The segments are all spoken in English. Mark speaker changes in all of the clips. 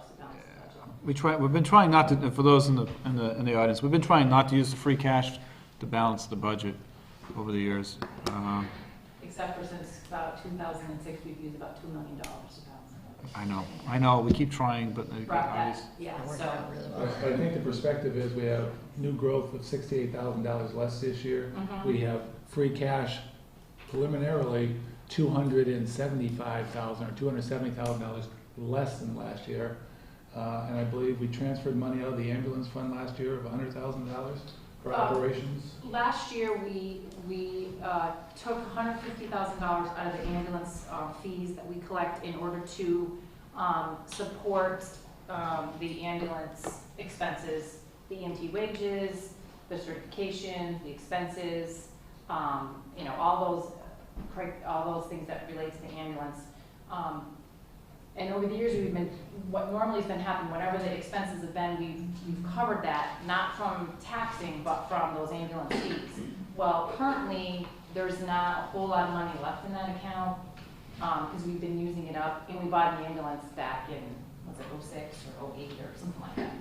Speaker 1: to balance the budget.
Speaker 2: We've been trying not to, for those in the audience, we've been trying not to use the free cash to balance the budget over the years.
Speaker 1: Except for since about 2006, we've used about $2 million to balance the budget.
Speaker 2: I know, we keep trying, but
Speaker 1: Yeah, so.
Speaker 3: But I think the perspective is we have new growth of $68,000 less this year. We have free cash preliminarily $275,000 or $270,000 less than last year. And I believe we transferred money out of the ambulance fund last year of $100,000 for operations.
Speaker 1: Last year, we took $150,000 out of the ambulance fees that we collect in order to support the ambulance expenses, the EMT wages, the certification, the expenses, you know, all those things that relate to the ambulance. And over the years, what normally has been happening, whenever the expenses have been, we've covered that, not from taxing, but from those ambulance fees. Well, currently, there's not a whole lot of money left in that account, because we've been using it up, and we bought an ambulance back in, was it 06 or 08 or something like that,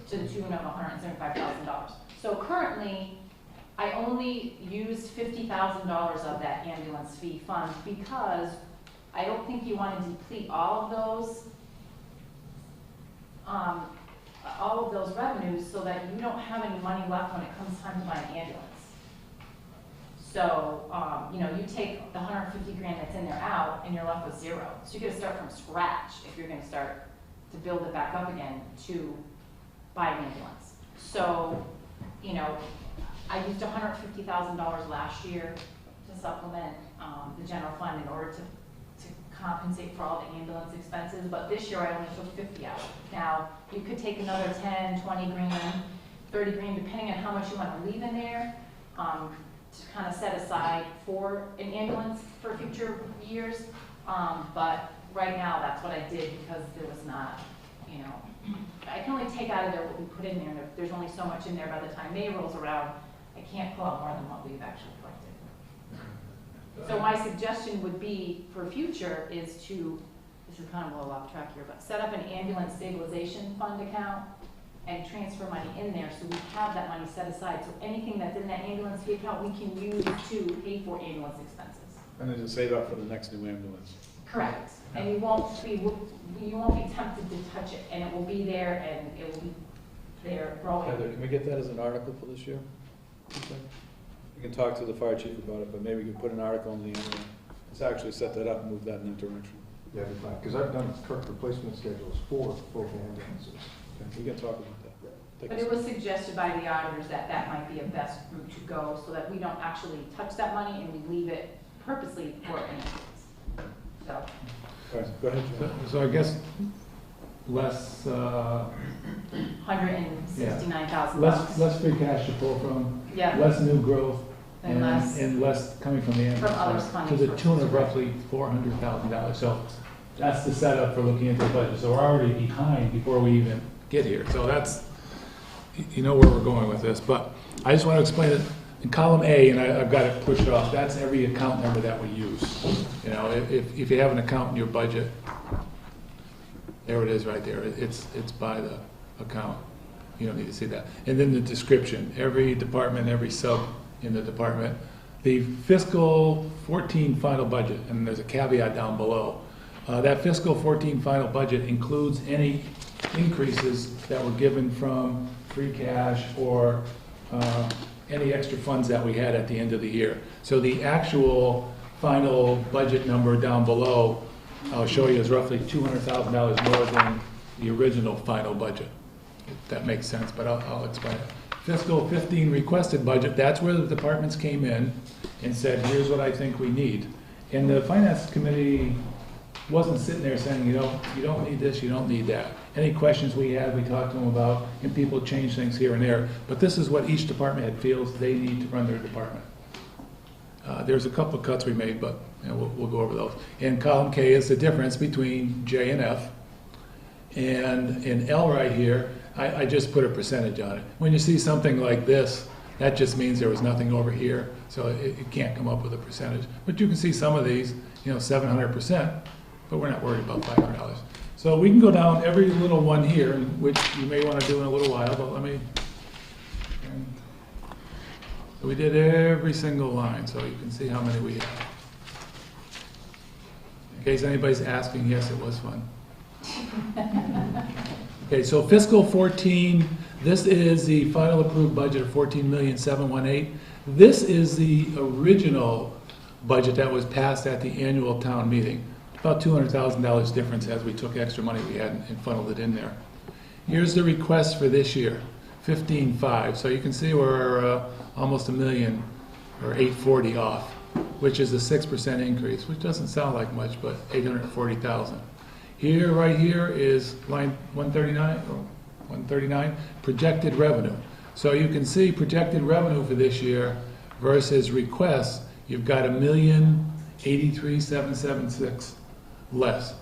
Speaker 1: to the tune of $175,000. So currently, I only used $50,000 of that ambulance fee fund because I don't think you want to deplete all of those revenues so that you don't have any money left when it comes time to buy an ambulance. So, you know, you take the 150 grand that's in there out and you're left with zero. So you're going to start from scratch if you're going to start to build it back up again to buy an ambulance. So, you know, I used $150,000 last year to supplement the general fund in order to compensate for all the ambulance expenses, but this year I only took 50 out. Now, you could take another 10, 20 grand, 30 grand, depending on how much you want to leave in there, to kind of set aside for an ambulance for future years. But right now, that's what I did because there was not, you know, I can only take out of there what we put in there. There's only so much in there by the time May rolls around. I can't pull out more than what we've actually collected. So my suggestion would be for future is to, this is kind of a little off track here, but set up an ambulance stabilization fund account and transfer money in there so we have that money set aside. So anything that's in that ambulance fee account we can use to pay for ambulance expenses.
Speaker 2: And then to save up for the next new ambulance.
Speaker 1: Correct. And you won't be tempted to touch it, and it will be there, and it will be there growing.
Speaker 4: Heather, can we get that as an article for this year? Okay. We can talk to the fire chief about it, but maybe we can put an article in the end. Let's actually set that up and move that in that direction.
Speaker 5: Yeah, because I've done truck replacement schedules for both ambulances.
Speaker 4: Okay, we can talk about that.
Speaker 1: But it was suggested by the auditors that that might be a best route to go so that we don't actually touch that money and we leave it purposely for an ambulance. So.
Speaker 4: All right, go ahead, Joe.
Speaker 3: So I guess less,
Speaker 1: $169,000.
Speaker 3: less free cash to pull from,
Speaker 1: Yeah.
Speaker 3: less new growth,
Speaker 1: And less
Speaker 3: coming from the ambulance
Speaker 1: others
Speaker 3: fund,
Speaker 1: funding
Speaker 3: to the
Speaker 1: sources.
Speaker 3: tune of roughly $400,000. So that's the setup for looking into the budget. So we're already behind before we even get here. So that's, you know where we're going with this. But I just want to explain it in column A, and I've got it pushed off. That's every account number that we use. You know, if you have an account in your budget, there it is right there. It's by the account. You don't need to see that. And then the description, every department, every sub in the department. The fiscal 14 final budget, and there's a caveat down below. That fiscal 14 final budget includes any increases that were given from free cash or any extra funds that we had at the end of the year. So the actual final budget number down below, I'll show you, is roughly $200,000 more than the original final budget. If that makes sense, but I'll explain it. Fiscal 15 requested budget, that's where the departments came in and said, here's what I think we need. And the finance committee wasn't sitting there saying, you don't need this, you don't need that. Any questions we had, we talked to them about, and people change things here and there. But this is what each department head feels they need to run their department. There's a couple of cuts we made, but you know, we'll go over those. And column K is the difference between J and F. And in L right here, I just put a percentage on it. When you see something like this, that just means there was nothing over here, so it can't come up with a percentage. But you can see some of these, you know, 700%, but we're not worried about $500. So we can go down every little one here, which you may want to do in a little while, but let me. So we did every single line, so you can see how many we have. In case anybody's asking, yes, it was fun. Okay, so fiscal 14, this is the final approved budget of 14,718,000. This is the original budget that was passed at the annual town meeting. About $200,000 difference as we took extra money we had and funneled it in there. Here's the request for this year, 15.5. So you can see we're almost $1 million or 840 off, which is a 6% increase, which doesn't sound like much, but 840,000. Here, right here is line 139, projected revenue. So you can see projected revenue for this year versus requests, you've got $1,083,776 less.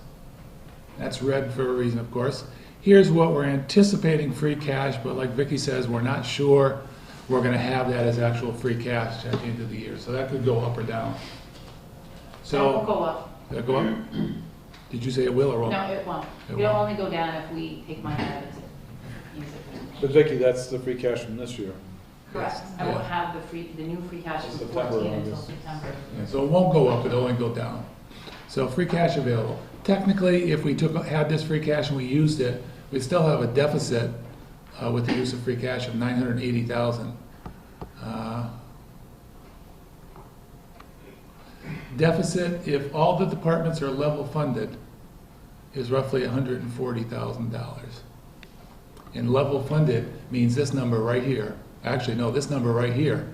Speaker 3: That's red for a reason, of course. Here's what we're anticipating free cash, but like Vicki says, we're not sure we're going to have that as actual free cash at the end of the year. So that could go up or down.
Speaker 1: That will
Speaker 3: So,
Speaker 1: go up.
Speaker 3: that'll go up? Did you say it will or won't?
Speaker 1: No, it won't.
Speaker 3: It
Speaker 1: It'll
Speaker 3: won't.
Speaker 1: only go down if we take money out of it to use it.
Speaker 4: But Vicki, that's the free cash from this year.
Speaker 1: Correct. I
Speaker 3: Yeah.
Speaker 1: won't have the new free cash for
Speaker 4: September,
Speaker 1: 14 until
Speaker 4: August.
Speaker 1: September.
Speaker 3: Yeah, so it won't go up, it'll only go down. So free cash available. Technically, if we had this free cash and we used it, we still have a deficit with the use of free cash of 980,000. Deficit, if all the departments are level funded, is roughly $140,000. And level funded means this number right here. Actually, no, this number right here.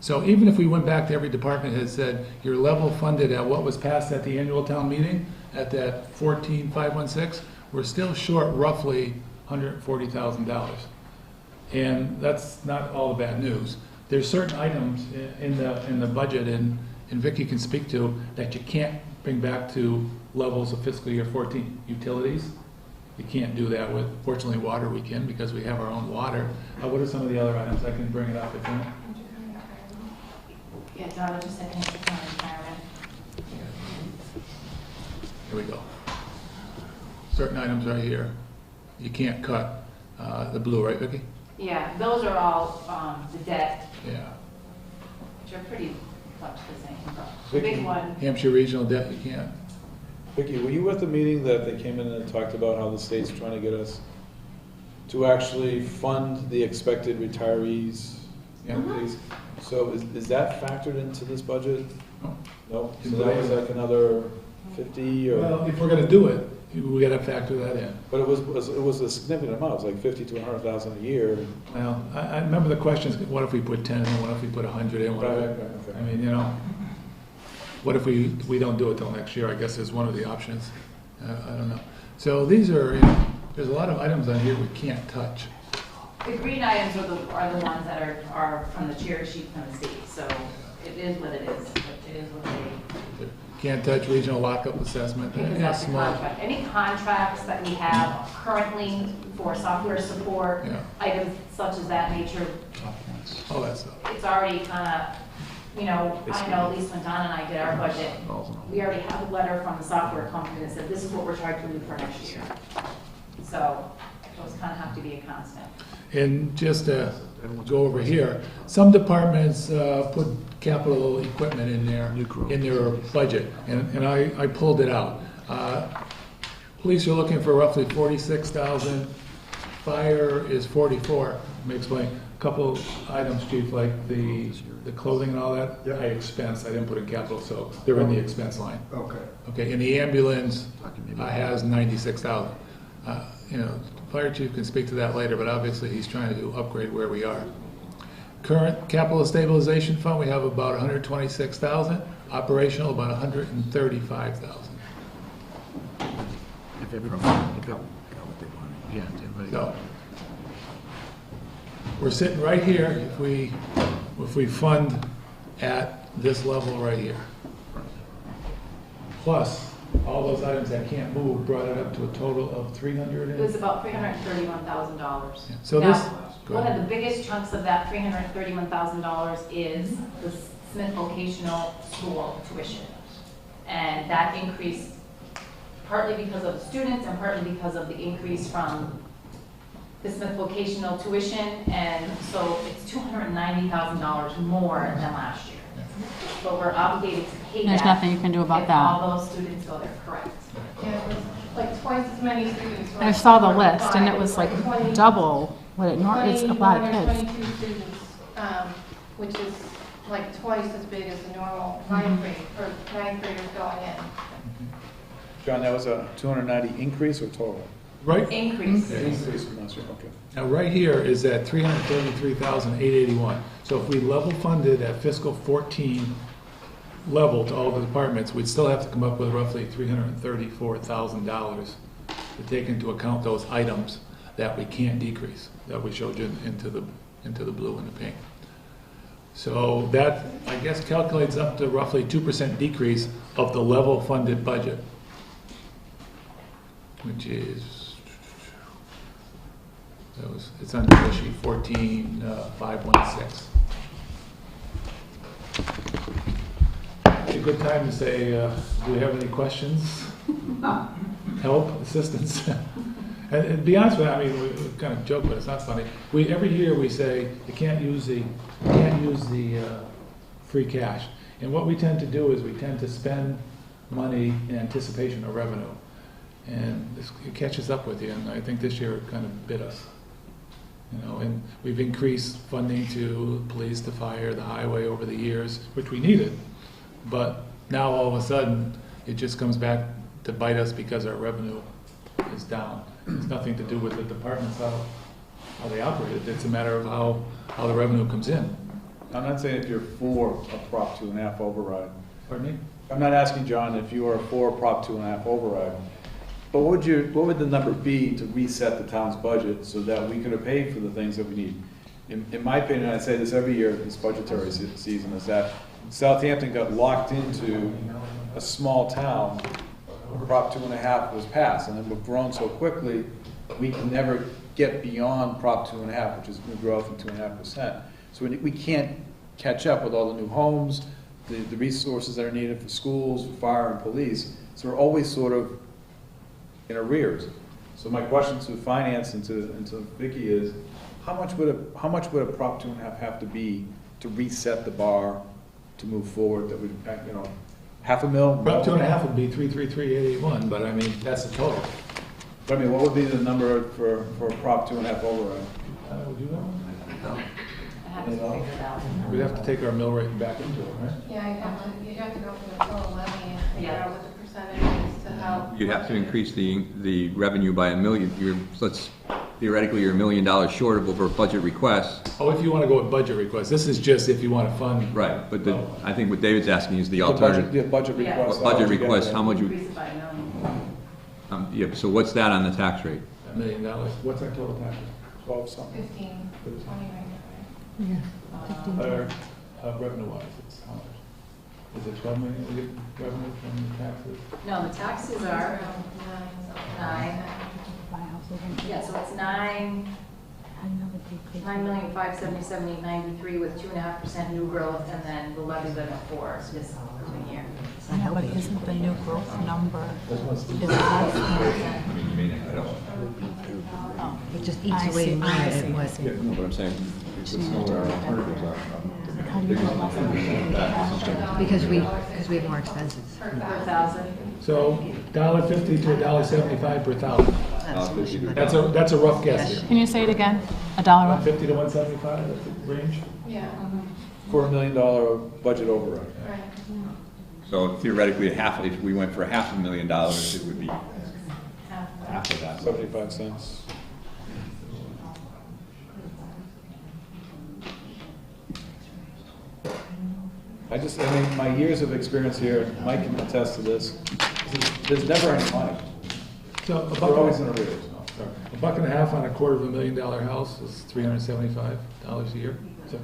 Speaker 3: So even if we went back to every department and said, you're level funded at what was passed at the annual town meeting, at that 14,516, we're still short roughly $140,000. And that's not all the bad news. There's certain items in the budget, and Vicki can speak to, that you can't bring back to levels of fiscal year 14. Utilities, you can't do that with. Fortunately, water we can, because we have our own water. What are some of the other items? I can bring it up if you want.
Speaker 1: Yeah, Donna just said it's the retirement.
Speaker 3: Here we go. Certain items right here, you can't cut. The blue, right, Vicki?
Speaker 1: Yeah, those are all the debt,
Speaker 3: Yeah.
Speaker 1: which are pretty much the same. The big one,
Speaker 3: Hampshire regional debt, you can't.
Speaker 4: Vicki, were you at the meeting that they came in and talked about how the state's trying to get us to actually fund the expected retirees?
Speaker 3: Yeah.
Speaker 4: increase? So is that factored into this budget?
Speaker 3: No.
Speaker 4: No? So that was like another 50 or?
Speaker 3: Well, if we're gonna do it, we gotta factor that in.
Speaker 4: But it was a significant amount, it was like 50 to 100,000 a year.
Speaker 3: Well, I remember the questions, what if we put 10 in, what if we put 100 in, what if,
Speaker 4: Okay.
Speaker 3: I mean, you know, what if we don't do it till next year, I guess is one of the options. I don't know. So these are, you know, there's a lot of items on here we can't touch.
Speaker 1: the green items are the ones that are from the cherry sheet from the state, so it is what it is. It is what they,
Speaker 3: Can't touch regional lockup assessment.
Speaker 1: because
Speaker 3: Yeah,
Speaker 1: that's the
Speaker 3: small.
Speaker 1: contract. Any contracts that we have currently for software support,
Speaker 3: Yeah.
Speaker 1: items such as that nature,
Speaker 3: All that stuff.
Speaker 1: it's already kind of, you know, I know at least when Don and I did our budget, we already have a letter from the software company that said, this is what we're trying to do for next year. So those kind of have to be a constant.
Speaker 3: And just to go over here, some departments put capital equipment in their budget, and I pulled it out. Police are looking for roughly 46,000. Fire is 44. Let me explain. A couple items, Chief, like the clothing and all that,
Speaker 5: Yeah.
Speaker 3: I expensed. I didn't put in capital, so they're in the expense line.
Speaker 5: Okay.
Speaker 3: Okay, and the ambulance has 96,000. You know, fire chief can speak to that later, but obviously he's trying to upgrade where we are. Current capital stabilization fund, we have about 126,000. Operational, about 135,000.
Speaker 2: If everyone got what they wanted. Yeah, everybody.
Speaker 3: So, we're sitting right here if we fund at this level right here. Plus, all those items that can't move brought it up to a total of 300
Speaker 1: It was about $331,000.
Speaker 3: Yeah, so
Speaker 1: Now,
Speaker 3: this- go
Speaker 1: one
Speaker 3: ahead.
Speaker 1: of the biggest chunks of that $331,000 is the Smith Vocational School tuition. And that increased partly because of the students and partly because of the increase from the Smith vocational tuition, and so it's $290,000 more than last year. But we're obligated to pay that.
Speaker 6: There's nothing you can do about
Speaker 1: if
Speaker 6: that.
Speaker 1: all those students go there, correct.
Speaker 7: Yeah, it was like twice as many students.
Speaker 6: I saw the list, and it was like
Speaker 7: 20
Speaker 6: double what it normally is. A lot of
Speaker 7: 21 or
Speaker 6: kids.
Speaker 7: 22 students, which is like twice as big as the normal
Speaker 6: Mm-hmm.
Speaker 7: ninth grade, for ninth graders going in.
Speaker 4: John, that was a 290 increase or total?
Speaker 3: Right,
Speaker 1: Increase.
Speaker 4: Increase from last year, okay.
Speaker 3: now right here is at 333,881. So if we level funded at fiscal 14 level to all the departments, we'd still have to come up with roughly $334,000 to take into account those items that we can't decrease, that we showed you into the blue and the pink. So that, I guess, calculates up to roughly 2% decrease of the level funded budget, which is, it's on the sheet 14,516. It's a good time to say, do we have any questions? Help, assistance? And to be honest with you, I mean, we kind of joke, but it's not funny. Every year we say you can't use the free cash. And what we tend to do is we tend to spend money in anticipation of revenue. And it catches up with you, and I think this year it kind of bit us. You know, and we've increased funding to police, the fire, the highway over the years, which we needed. But now all of a sudden, it just comes back to bite us because our revenue is down. It's nothing to do with the departments, how they operate. It's a matter of how the revenue comes in.
Speaker 4: I'm not saying if you're for a Prop 2.5 override.
Speaker 3: Pardon me?
Speaker 4: I'm not asking, John, if you are for a Prop 2.5 override. But what would the number be to reset the town's budget so that we could have paid for the things that we need? In my opinion, I say this every year, this budgetary season, is that Southampton got locked into a small town. Prop 2.5 was passed, and then we've grown so quickly, we can never get beyond Prop 2.5, which is new growth of 2.5%. So we can't catch up with all the new homes, the resources that are needed for schools, for fire and police. So we're always sort of in arrears. So my question to finance and to Vicki is, how much would a Prop 2.5 have to be to reset the bar to move forward? That would, you know, $500,000.
Speaker 3: Prop 2.5 would be 333,881, but I mean, that's the total.
Speaker 4: But I mean, what would be the number for a Prop 2.5 override?
Speaker 3: Would you know?
Speaker 1: I have to figure it out.
Speaker 3: We'd have to take our mill rate back into it, right?
Speaker 7: Yeah, you'd have to go for the total levy and figure
Speaker 1: Yeah.
Speaker 7: out what the percentage is to help.
Speaker 8: You'd have to increase the revenue by $1 million. Theoretically, you're $1 million short of over a budget request.
Speaker 3: Oh, if you want to go with budget requests, this is just if you want to fund.
Speaker 8: Right, but I think what David's asking is the
Speaker 4: The
Speaker 8: alternative.
Speaker 4: budget
Speaker 1: Yeah.
Speaker 4: request.
Speaker 8: Budget request, how much you,
Speaker 1: Increase it by $1 million.
Speaker 8: yeah, so what's that on the tax rate?
Speaker 3: $1 million. What's our total tax?
Speaker 4: 12 something.
Speaker 7: 15, 20 right now.
Speaker 3: Or, revenue-wise, it's how much? Is it 12 million we get revenue from the taxes?
Speaker 1: No, the taxes are
Speaker 7: Around
Speaker 1: 9. Yeah, so it's 9,577,893 with 2.5% new growth, and then the levy limit for this coming year.
Speaker 6: Yeah, but isn't the new growth number, is it less than?
Speaker 9: It just
Speaker 6: I
Speaker 9: eats away
Speaker 6: see,
Speaker 9: more
Speaker 6: I
Speaker 9: than
Speaker 6: see.
Speaker 9: it was.
Speaker 8: No, but I'm saying, let's know what our alternatives are.
Speaker 6: How do you get less than?
Speaker 9: Because we have more expenses.
Speaker 1: Per 1,000.
Speaker 3: So $1.50 to $1.75 per thousand. That's a rough guess here.
Speaker 6: Can you say it again? $1 what?
Speaker 3: 150 to 175, that's the range?
Speaker 7: Yeah,
Speaker 4: For $1 million budget override.
Speaker 7: right.
Speaker 8: So theoretically, if we went for $500,000, it would be half of that.
Speaker 4: 75 cents. I mean, my years of experience here, Mike can attest to this, there's never any money.
Speaker 3: So
Speaker 4: We're always in arrears.
Speaker 3: $1.50 on a $250,000 house is $375 a year. So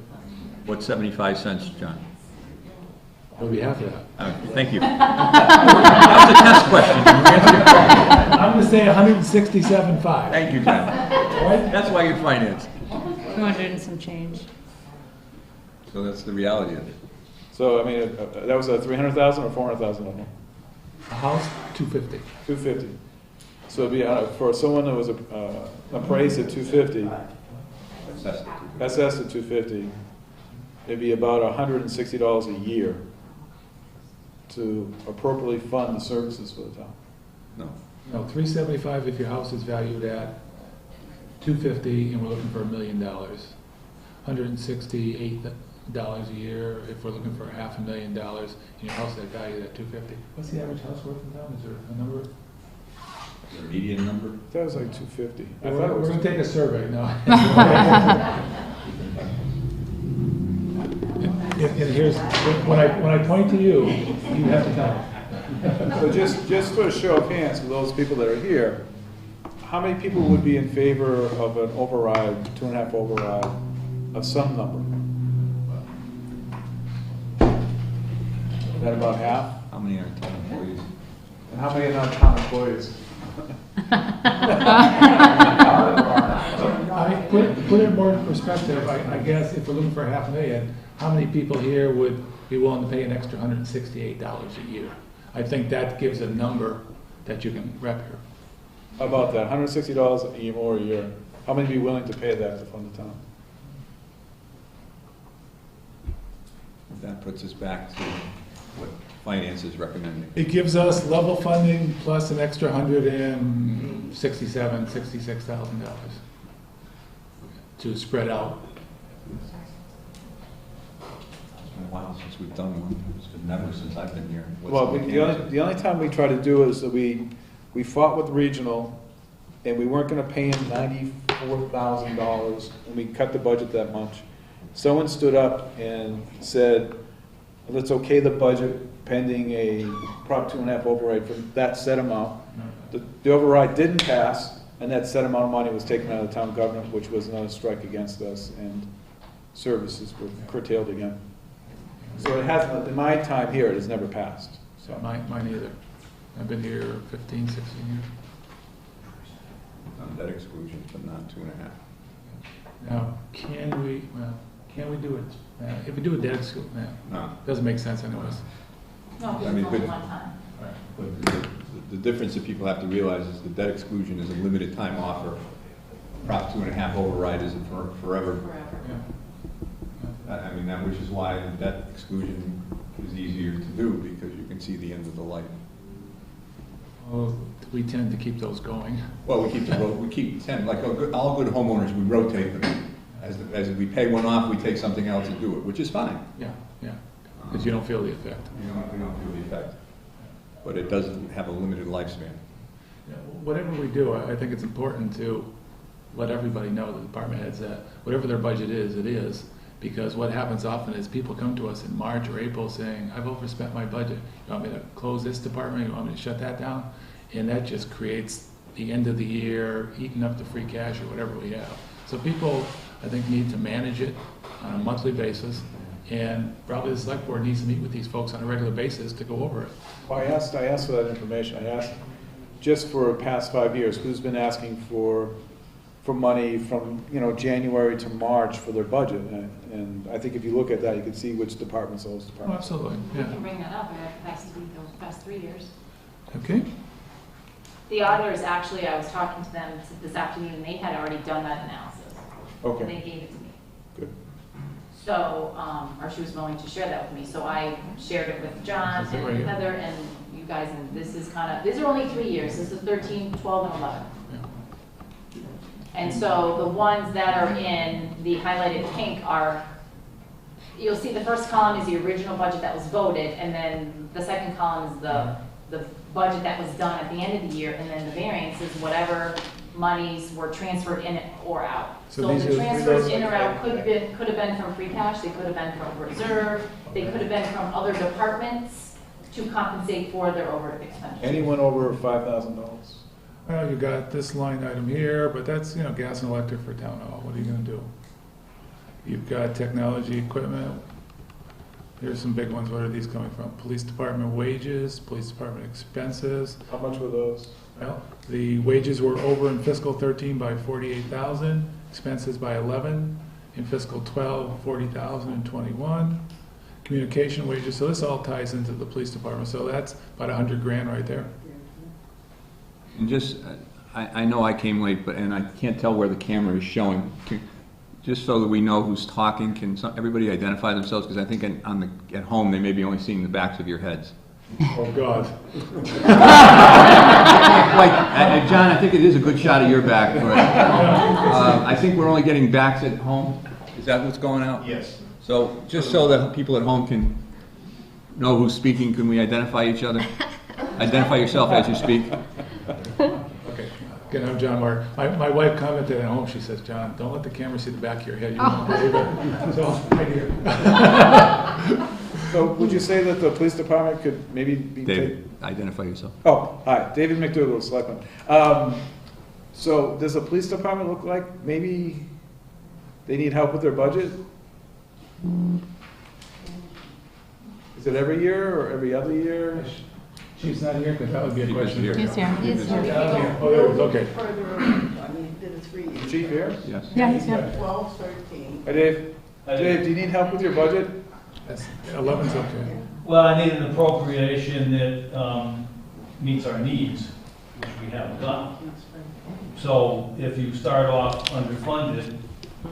Speaker 8: What's 75 cents, John?
Speaker 3: it'll be half of that.
Speaker 8: Thank you. That was a test question.
Speaker 3: I'm going to say $167.5.
Speaker 8: Thank you, John.
Speaker 3: Right?
Speaker 8: That's why you're finance.
Speaker 6: 200 and some change.
Speaker 8: So that's the reality of it.
Speaker 4: So, I mean, that was a 300,000 or 400,000 of them?
Speaker 3: A house, 250.
Speaker 4: 250. So it'd be, for someone that was appraised at 250, assessed at 250, it'd be about $160 a year to appropriately fund the services for the town.
Speaker 8: No.
Speaker 3: No, 375 if your house is valued at 250 and we're looking for $1 million. $168 a year if we're looking for $500,000 and your house is valued at 250. What's the average house worth in town? Is there a number?
Speaker 8: Is there a median number?
Speaker 4: That was like 250. I
Speaker 3: We're
Speaker 4: thought it was
Speaker 3: going to take a survey, no. And here's, when I point to you, you have to tell me.
Speaker 4: So just for a show of hands, for those people that are here, how many people would be in favor of an override, 2.5 override, of some number? Is that about half?
Speaker 8: How many are town employees?
Speaker 4: And how many are not town employees?
Speaker 3: Put it more in perspective, I guess if we're looking for $500,000, how many people here would be willing to pay an extra $168 a year? I think that gives a number that you can rep here.
Speaker 4: How about that, $160 a year more a year? How many would be willing to pay that to fund the town?
Speaker 8: That puts us back to what finance is recommending.
Speaker 3: It gives us level funding plus an extra $166,000 to spread out.
Speaker 8: It's been a while since we've done one. It's been never since I've been here.
Speaker 4: Well, the only time we try to do is that we fought with regional, and we weren't gonna pay him $94,000, and we cut the budget that much. Someone stood up and said, let's okay the budget pending a Prop 2.5 override for that set amount. The override didn't pass, and that set amount of money was taken out of the town government, which was another strike against us, and services were curtailed again. So it hasn't, in my time here, it has never passed. So
Speaker 3: Mine either. I've been here 15, 16 years.
Speaker 8: On debt exclusions, but not 2.5.
Speaker 3: Now, can we do it? If we do a debt exclusion,
Speaker 8: No.
Speaker 3: doesn't make sense anyways.
Speaker 1: No,
Speaker 8: I
Speaker 1: because
Speaker 8: mean,
Speaker 1: it's only
Speaker 8: but-
Speaker 1: one time.
Speaker 8: But the difference that people have to realize is the debt exclusion is a limited time offer. Prop 2.5 override isn't forever.
Speaker 1: Forever.
Speaker 3: Yeah.
Speaker 8: I mean, which is why the debt exclusion is easier to do, because you can see the end of the light.
Speaker 3: Well, we tend to keep those going.
Speaker 8: Well, we keep 10, like all good homeowners, we rotate them. As we pay one off, we take something else and do it, which is fine.
Speaker 3: Yeah, because you don't feel the effect.
Speaker 8: We don't feel the effect. But it doesn't have a limited lifespan.
Speaker 3: Yeah, whatever we do, I think it's important to let everybody know, the department heads, that whatever their budget is, it is. Because what happens often is people come to us in March or April saying, I've overspent my budget. You want me to close this department? You want me to shut that down? And that just creates the end of the year, eating up the free cash or whatever we have. So people, I think, need to manage it on a monthly basis. And probably the select board needs to meet with these folks on a regular basis to go over it.
Speaker 4: Well, I asked for that information. I asked, just for the past 5 years, who's been asking for money from, January to March for their budget. And I think if you look at that, you can see which departments those
Speaker 3: Oh,
Speaker 4: departments.
Speaker 3: absolutely,
Speaker 1: We
Speaker 3: yeah.
Speaker 1: can bring that up, those past 3 years.
Speaker 3: Okay.
Speaker 1: The auditors, actually, I was talking to them this afternoon, and they had already done that analysis. And
Speaker 4: Okay,
Speaker 1: they gave it to me.
Speaker 4: good.
Speaker 1: So, or she was willing to share that with me, so I shared it with John
Speaker 3: Is it right
Speaker 1: and
Speaker 3: here?
Speaker 1: Heather and you guys, and this is these are only 3 years, this is 13, 12, and 11. And so the ones that are in the highlighted pink are, you'll see the first column is the original budget that was voted, and then the second column is the budget that was done at the end of the year, and then the variance is whatever monies were transferred in or out.
Speaker 3: So
Speaker 1: So
Speaker 3: these
Speaker 1: the
Speaker 3: are-
Speaker 1: transfers in or out could have been from free cash, they could have been from reserve, they could have been from other departments to compensate for their overhead expenses.
Speaker 4: Anyone over $5,000?
Speaker 3: Well, you got this line item here, but that's, gas and electric for town hall. What are you gonna do? You've got technology equipment. Here's some big ones. What are these coming from? Police department wages, police department expenses.
Speaker 4: How much were those?
Speaker 3: Well, the wages were over in fiscal 13 by 48,000, expenses by 11. In fiscal 12, 40,021. communication wages, so this all ties into the police department, so that's about $100,000 right there.
Speaker 8: And just, I know I came late, and I can't tell where the camera is showing. Just so that we know who's talking, can everybody identify themselves? Because I think at home, they may be only seeing the backs of your heads.
Speaker 3: Oh, God.
Speaker 8: John, I think it is a good shot of your back, but I think we're only getting backs at home. Is that what's going out?
Speaker 5: Yes.
Speaker 8: So, just so that people at home can know who's speaking, can we identify each other? Identify yourself as you speak.
Speaker 3: Okay. Again, I'm John Mark. My wife commented at home, she says, "John, don't let the camera see the back of your head. You won't believe it." So, right here.
Speaker 4: So would you say that the police department could maybe be?
Speaker 8: David, identify yourself.
Speaker 4: Oh, hi, David McDougall, Selectman. So does the police department look like maybe they need help with their budget? Is it every year or every other year?
Speaker 3: She's not here, because that would be a question.
Speaker 8: Here.
Speaker 6: He's here.
Speaker 9: Yes, sir.
Speaker 3: Oh, there it is, okay.
Speaker 4: Is Chief here?
Speaker 8: Yes.
Speaker 6: Yeah, he's here.
Speaker 10: 12, 13.
Speaker 4: Hi, Dave. Dave, do you need help with your budget?
Speaker 3: That's 11's okay.
Speaker 11: Well, I need an appropriation that meets our needs, which we haven't done. So if you start off underfunded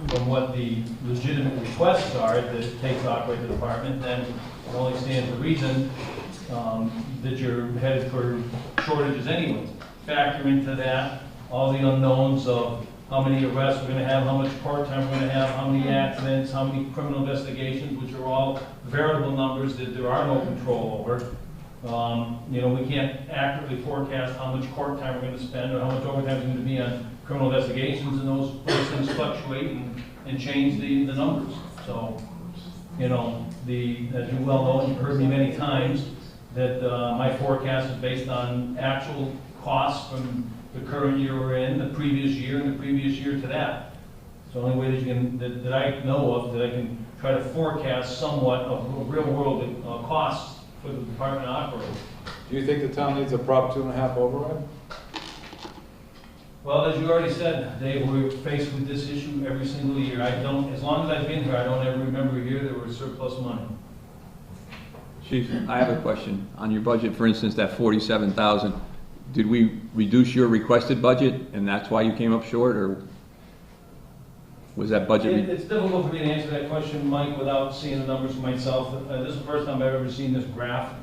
Speaker 11: from what the legitimate requests are that it takes to operate the department, then it only stands to reason that you're headed for shortages anyway. Factor into that all the unknowns of how many arrests we're going to have, how much part-time we're going to have, how many accidents, how many criminal investigations, which are all variable numbers that there are no control over. You know, we can't accurately forecast how much court time we're going to spend or how much overtime is going to be on criminal investigations, and those things fluctuate and change the numbers. So, you know, as you well know, you've heard me many times, that my forecast is based on actual costs from the current year we're in, the previous year, and the previous year to that. It's the only way that you can, that I know of, that I can try to forecast somewhat of real world costs for the department to operate.
Speaker 4: Do you think the town needs a Prop 2.5 override?
Speaker 11: Well, as you already said, Dave, we're faced with this issue every single year. As long as I've been here, I don't ever remember a year there was surplus money.
Speaker 8: Chief, I have a question. On your budget, for instance, that 47,000, did we reduce your requested budget and that's why you came up short, or was that budget?
Speaker 11: It's difficult for me to answer that question, Mike, without seeing the numbers myself. This is the first time I've ever seen this graph,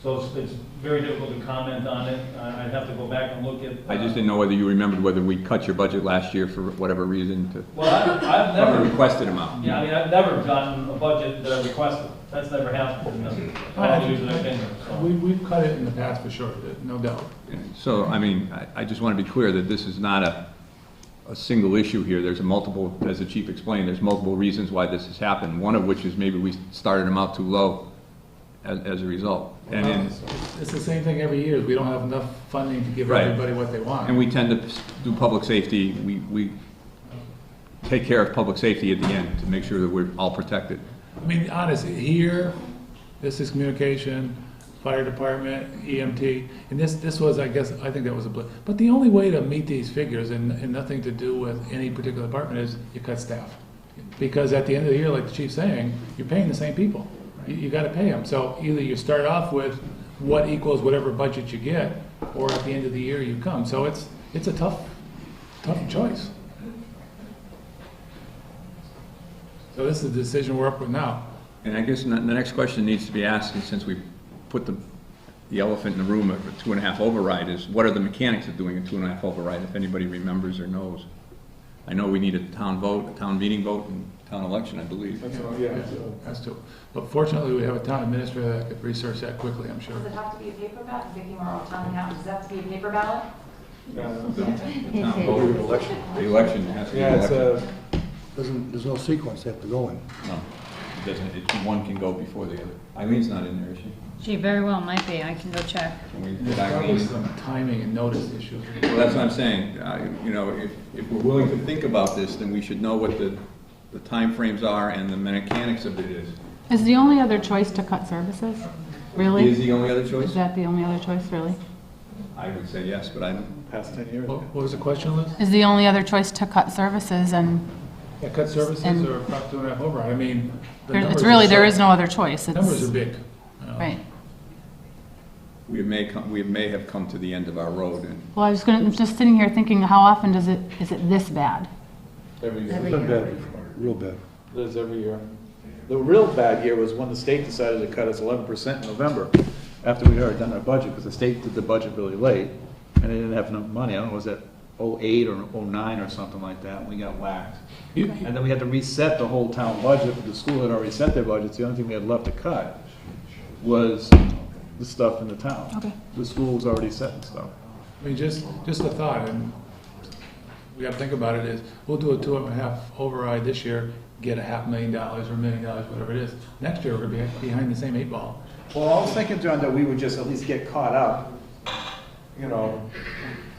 Speaker 11: so it's very difficult to comment on it. I'd have to go back and look at.
Speaker 8: I just didn't know whether you remembered whether we cut your budget last year for whatever reason to.
Speaker 11: Well, I've never
Speaker 8: requested amount.
Speaker 11: Yeah, I mean, I've never gotten a budget that I requested. That's never happened. All the years that I've been here. So.
Speaker 3: We've cut it in the past for sure, no doubt.
Speaker 8: So, I mean, I just want to be clear that this is not a single issue here. There's a multiple, as the chief explained, there's multiple reasons why this has happened. One of which is maybe we started them out too low as a result. And
Speaker 3: it's the same thing every year. We don't have enough funding to give
Speaker 8: Right.
Speaker 3: everybody what they want.
Speaker 8: And we tend to do public safety. We take care of public safety at the end to make sure that we're all protected.
Speaker 3: I mean, honestly, here, this is communication, fire department, EMT, and this was, I think that was a blip. But the only way to meet these figures, and nothing to do with any particular department, is you cut staff. Because at the end of the year, like the chief's saying, you're paying the same people. You gotta pay them. So either you start off with what equals whatever budget you get, or at the end of the year you come. So it's a tough choice. So this is the decision we're up with now.
Speaker 8: And I guess the next question needs to be asked, and since we put the elephant in the room of a 2.5 override, is what are the mechanics of doing a 2.5 override, if anybody remembers or knows? I know we need a town vote, a town meeting vote, and town election, I believe.
Speaker 3: That's true. But fortunately, we have a town administrator that could research that quickly, I'm sure.
Speaker 1: Does it have to be a paper ballot? Vicky Morrow, town accountant, does it have to be a paper ballot?
Speaker 8: The town vote, the election has to be elected.
Speaker 5: There's no sequence they have to go in.
Speaker 8: No, it doesn't. One can go before the other. Eileen's not in there, is she?
Speaker 6: She very well might be. I can go check.
Speaker 8: Did
Speaker 3: Probably
Speaker 8: Eileen?
Speaker 3: some timing and notice issues.
Speaker 8: Well, that's what I'm saying. You know, if we're willing to think about this, then we should know what the timeframes are and the mechanics of it is.
Speaker 6: Is the only other choice to cut services? Really?
Speaker 8: Is the only other choice?
Speaker 6: Is that the only other choice, really?
Speaker 8: I would say yes, but I don't.
Speaker 4: Past 10 years.
Speaker 3: What was the question, Liz?
Speaker 6: Is the only other choice to cut services and
Speaker 3: Yeah, cut services
Speaker 6: And-
Speaker 3: or Prop 2.5 override. I mean, the
Speaker 6: It's
Speaker 3: numbers
Speaker 6: really,
Speaker 3: are
Speaker 6: there
Speaker 3: so-
Speaker 6: is no other choice.
Speaker 3: Numbers are
Speaker 6: It's,
Speaker 3: big. you know.
Speaker 6: right.
Speaker 8: We may have come to the end of our road, and
Speaker 6: Well, I'm just sitting here thinking, how often is it this bad?
Speaker 4: Every year.
Speaker 9: Every
Speaker 5: It's been
Speaker 9: year.
Speaker 5: bad before, real bad.
Speaker 4: It is every year. The real bad year was when the state decided to cut us 11% in November, after we'd already done our budget, because the state did the budget really late, and they didn't have enough money. I don't know, was that '08 or '09 or something like that, and we got whacked.
Speaker 3: You-
Speaker 4: And then we had to reset the whole town budget, but the school had already set their budgets. The only thing they had left to cut was the stuff in the town.
Speaker 6: Okay.
Speaker 4: The school was already setting stuff.
Speaker 3: I mean, just a thought, and we gotta think about it, is we'll do a 2.5 override this year, get $500,000 or $1 million, whatever it is. Next year, we're gonna be behind the same 8 ball.
Speaker 4: Well, I was thinking, John, that we would just at least get caught up, you know.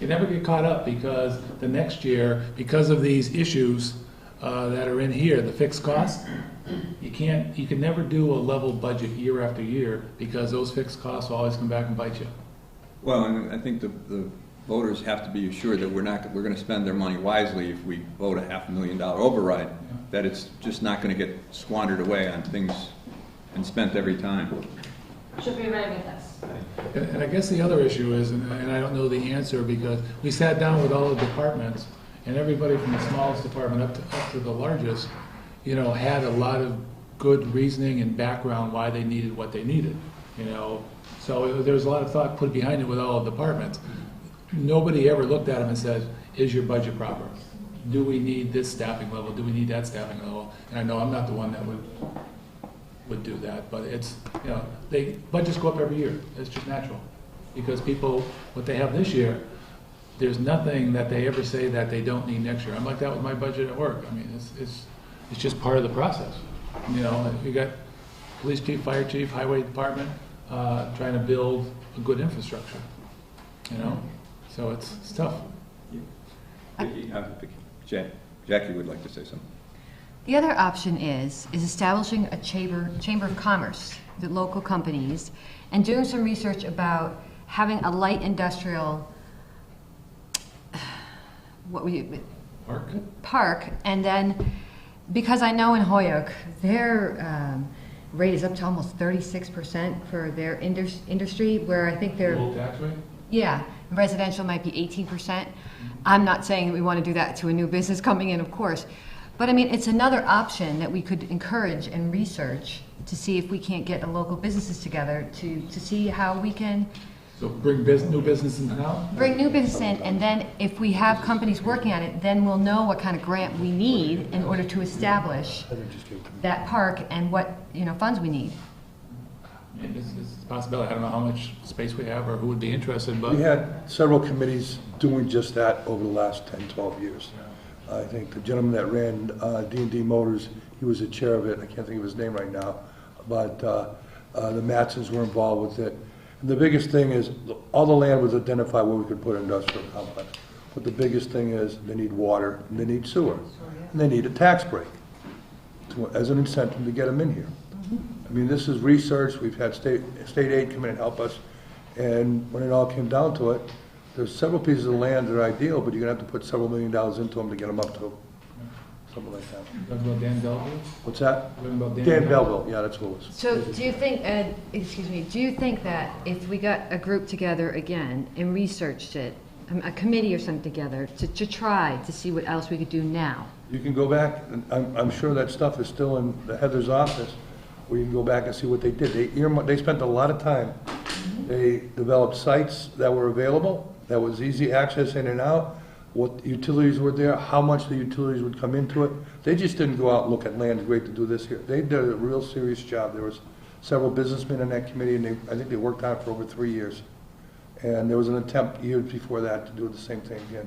Speaker 3: You never get caught up because the next year, because of these issues that are in here, the fixed costs, you can never do a level budget year after year because those fixed costs will always come back and bite you.
Speaker 8: well, and I think the voters have to be assured that we're gonna spend their money wisely if we vote a $500,000 override, that it's just not gonna get squandered away on things and spent every time.
Speaker 1: Should be ready with this.
Speaker 3: And I guess the other issue is, and I don't know the answer, because we sat down with all the departments, and everybody from the smallest department up to the largest, you know, had a lot of good reasoning and background why they needed what they needed, you know. So there was a lot of thought put behind it with all the departments. Nobody ever looked at them and said, is your budget proper? Do we need this staffing level? Do we need that staffing level? And I know I'm not the one that would do that, but it's, you know, budgets go up every year. It's just natural. Because people, what they have this year, there's nothing that they ever say that they don't need next year. I'm like that with my budget at work. I mean, it's just part of the process. You know, you got police chief, fire chief, highway department, trying to build a good infrastructure, you know? So it's tough.
Speaker 8: Jackie would like to say something.
Speaker 9: The other option is establishing a chamber of commerce with local companies and doing some research about having a light industrial park, and then, because I know in Hoyoke, their rate is up to almost 36% for their industry, where I think they're,
Speaker 3: Low tax rate?
Speaker 9: yeah, residential might be 18%. I'm not saying that we want to do that to a new business coming in, of course, but I mean, it's another option that we could encourage and research to see if we can't get local businesses together to see how we can
Speaker 3: So bring new business in town?
Speaker 9: bring new business in, and then if we have companies working on it, then we'll know what kind of grant we need in order to establish that park and what, you know, funds we need.
Speaker 3: I mean, it's a possibility. I don't know how much space we have or who would be interested, but.
Speaker 5: We had several committees doing just that over the last 10, 12 years. I think the gentleman that ran D&D Motors, he was the chair of it. I can't think of his name right now, but the Matsons were involved with it. And the biggest thing is, all the land was identified where we could put an industrial complex. But the biggest thing is, they need water, and they need sewer, and they need a tax break as an incentive to get them in here. I mean, this is research. We've had state aid come in and help us, and when it all came down to it, there's several pieces of land that are ideal, but you're gonna have to put several $1 million into them to get them up to something like that.
Speaker 3: Talking about Dan Belleville?
Speaker 5: What's that?
Speaker 3: Talking about
Speaker 5: Dan Belleville, yeah, that's what it was.
Speaker 9: So do you think, do you think that if we got a group together again and researched it, a committee or something together, to try to see what else we could do now?
Speaker 5: You can go back, and I'm sure that stuff is still in the Heather's office, where you can go back and see what they did. They spent a lot of time. They developed sites that were available, that was easy access in and out, what utilities were there, how much the utilities would come into it. They just didn't go out and look at land, great to do this here. They did a real serious job. There was several businessmen in that committee, and I think they worked on it for over 3 years. And there was an attempt years before that to do the same thing again.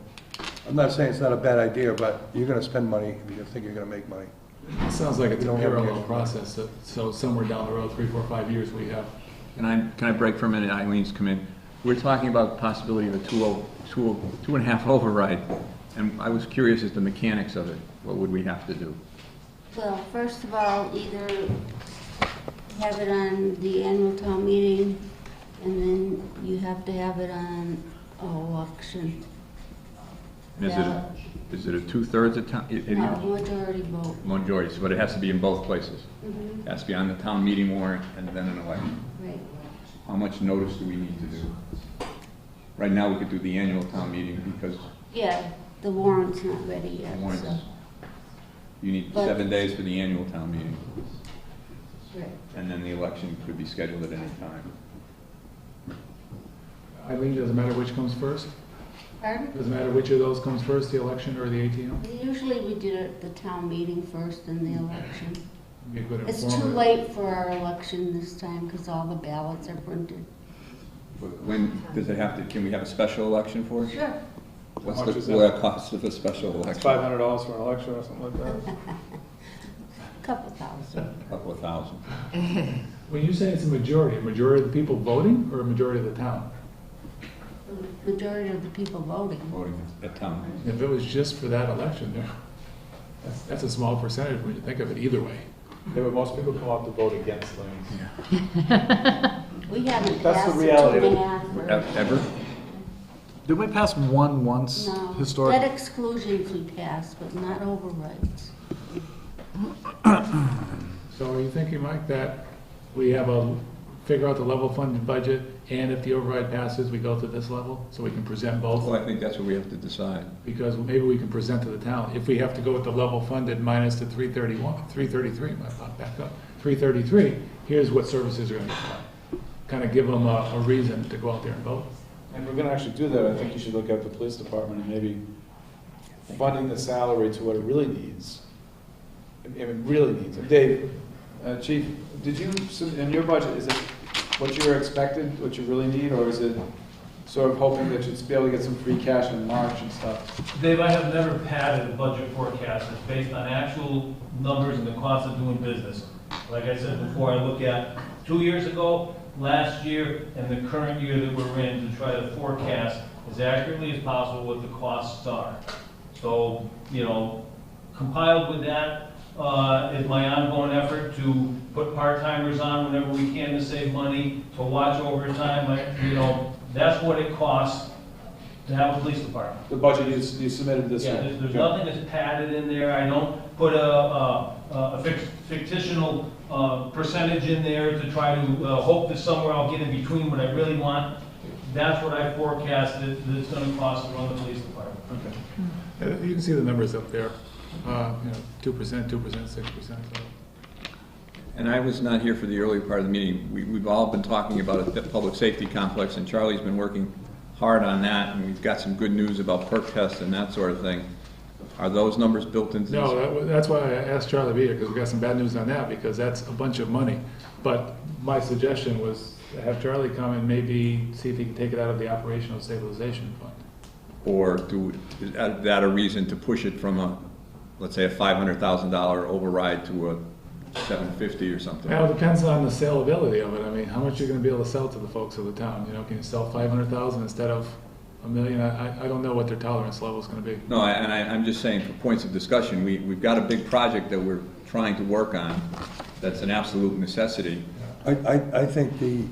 Speaker 5: I'm not saying it's not a bad idea, but you're gonna spend money if you think you're gonna make money.
Speaker 3: It sounds like it's
Speaker 5: We
Speaker 3: a
Speaker 5: don't have
Speaker 3: parallel
Speaker 5: any-
Speaker 3: process, so somewhere down the road, 3, 4, 5 years, we have.
Speaker 8: Can I break for a minute? Eileen's come in. We're talking about the possibility of a 2.5 override, and I was curious as to the mechanics of it. What would we have to do?
Speaker 10: Well, first of all, either have it on the annual town meeting, and then you have to have it on auction. ballot.
Speaker 8: Is it a 2/3 of town?
Speaker 10: No, majority vote.
Speaker 8: Majority, but it has to be in both places.
Speaker 10: Mhm.
Speaker 8: It has to be on the town meeting warrant and then an election.
Speaker 10: Right.
Speaker 8: How much notice do we need to do? Right now, we could do the annual town meeting because
Speaker 10: Yeah, the warrant's not ready
Speaker 8: the
Speaker 10: yet,
Speaker 8: warrant
Speaker 10: so.
Speaker 8: is, you need
Speaker 10: But-
Speaker 8: 7 days for the annual town meeting.
Speaker 10: Right.
Speaker 8: And then the election could be scheduled at any time.
Speaker 3: Eileen, doesn't matter which comes first?
Speaker 10: Pardon?
Speaker 3: Doesn't matter which of those comes first, the election or the ATM?
Speaker 10: Usually we did it at the town meeting first and the election.
Speaker 3: Be a good
Speaker 10: It's too
Speaker 3: informative.
Speaker 10: late for our election this time because all the ballots are printed.
Speaker 8: But when does it have to, can we have a special election for it?
Speaker 10: Sure.
Speaker 8: What's
Speaker 3: How much is
Speaker 8: the
Speaker 3: that?
Speaker 8: cost of a special
Speaker 3: It's
Speaker 8: election?
Speaker 3: $500 for an election or something like that?
Speaker 10: Couple thousand.
Speaker 8: A couple of thousand.
Speaker 3: When you say it's a majority of the people voting or a majority of the town?
Speaker 10: Majority of the people voting.
Speaker 8: Voting at town.
Speaker 3: If it was just for that election, that's a small percentage when you think of it either way.
Speaker 4: Yeah, but most people come out to vote against things.
Speaker 10: We haven't
Speaker 4: That's the
Speaker 10: passed the
Speaker 4: reality of it.
Speaker 10: 2.5.
Speaker 8: Ever?
Speaker 2: Did we pass one once
Speaker 10: No,
Speaker 2: historically?
Speaker 10: debt exclusions we passed, but not overrides.
Speaker 3: So are you thinking, Mike, that we have figure out the level funded budget, and if the override passes, we go to this level, so we can present both?
Speaker 8: Well, I think that's what we have to decide.
Speaker 3: Because maybe we can present to the town, if we have to go with the level funded minus the 333, my thought back up, 333, here's what services are gonna be provided. Kind of give them a reason to go out there and vote.
Speaker 4: And if we're gonna actually do that, I think you should look at the police department and maybe funding the salary to what it really needs. It really needs. Dave, Chief, did you, in your budget, is it what you're expected, what you really need, or is it sort of hoping that you'd be able to get some free cash in March and stuff?
Speaker 11: Dave, I have never padded a budget forecast. It's based on actual numbers and the cost of doing business. Like I said before, I look at 2 years ago, last year, and the current year that we're in to try to forecast as accurately as possible what the costs are. So, compiled with that is my ongoing effort to put part-timers on whenever we can to save money, to watch overtime. That's what it costs to have a police department.
Speaker 4: The budget you submitted this
Speaker 11: Yeah,
Speaker 4: year?
Speaker 11: there's nothing that's padded in there. I don't put a fictional percentage in there to try to hope that somewhere I'll get in between what I really want. That's what I forecast that it's going to cost to run the police department.
Speaker 3: Okay. You can see the numbers up there, 2%, 6%.
Speaker 8: And I was not here for the earlier part of the meeting. We've all been talking about a public safety complex, and Charlie's been working hard on that, and we've got some good news about perk tests and that sort of thing. Are those numbers built into this?
Speaker 3: No, that's why I asked Charlie to be here, because we got some bad news on that, because that's a bunch of money. But my suggestion was to have Charlie come and maybe see if he can take it out of the operational stabilization fund.
Speaker 8: Or is that a reason to push it from let's say a $500,000 override to a $750 or something?
Speaker 3: Well, it depends on the saleability of it. I mean, how much you're gonna be able to sell to the folks of the town, can you sell 500,000 instead of $1 million? I don't know what their tolerance level is gonna be.
Speaker 8: No, I'm just saying, for points of discussion, we've got a big project that we're trying to work on that's an absolute necessity.
Speaker 5: I think the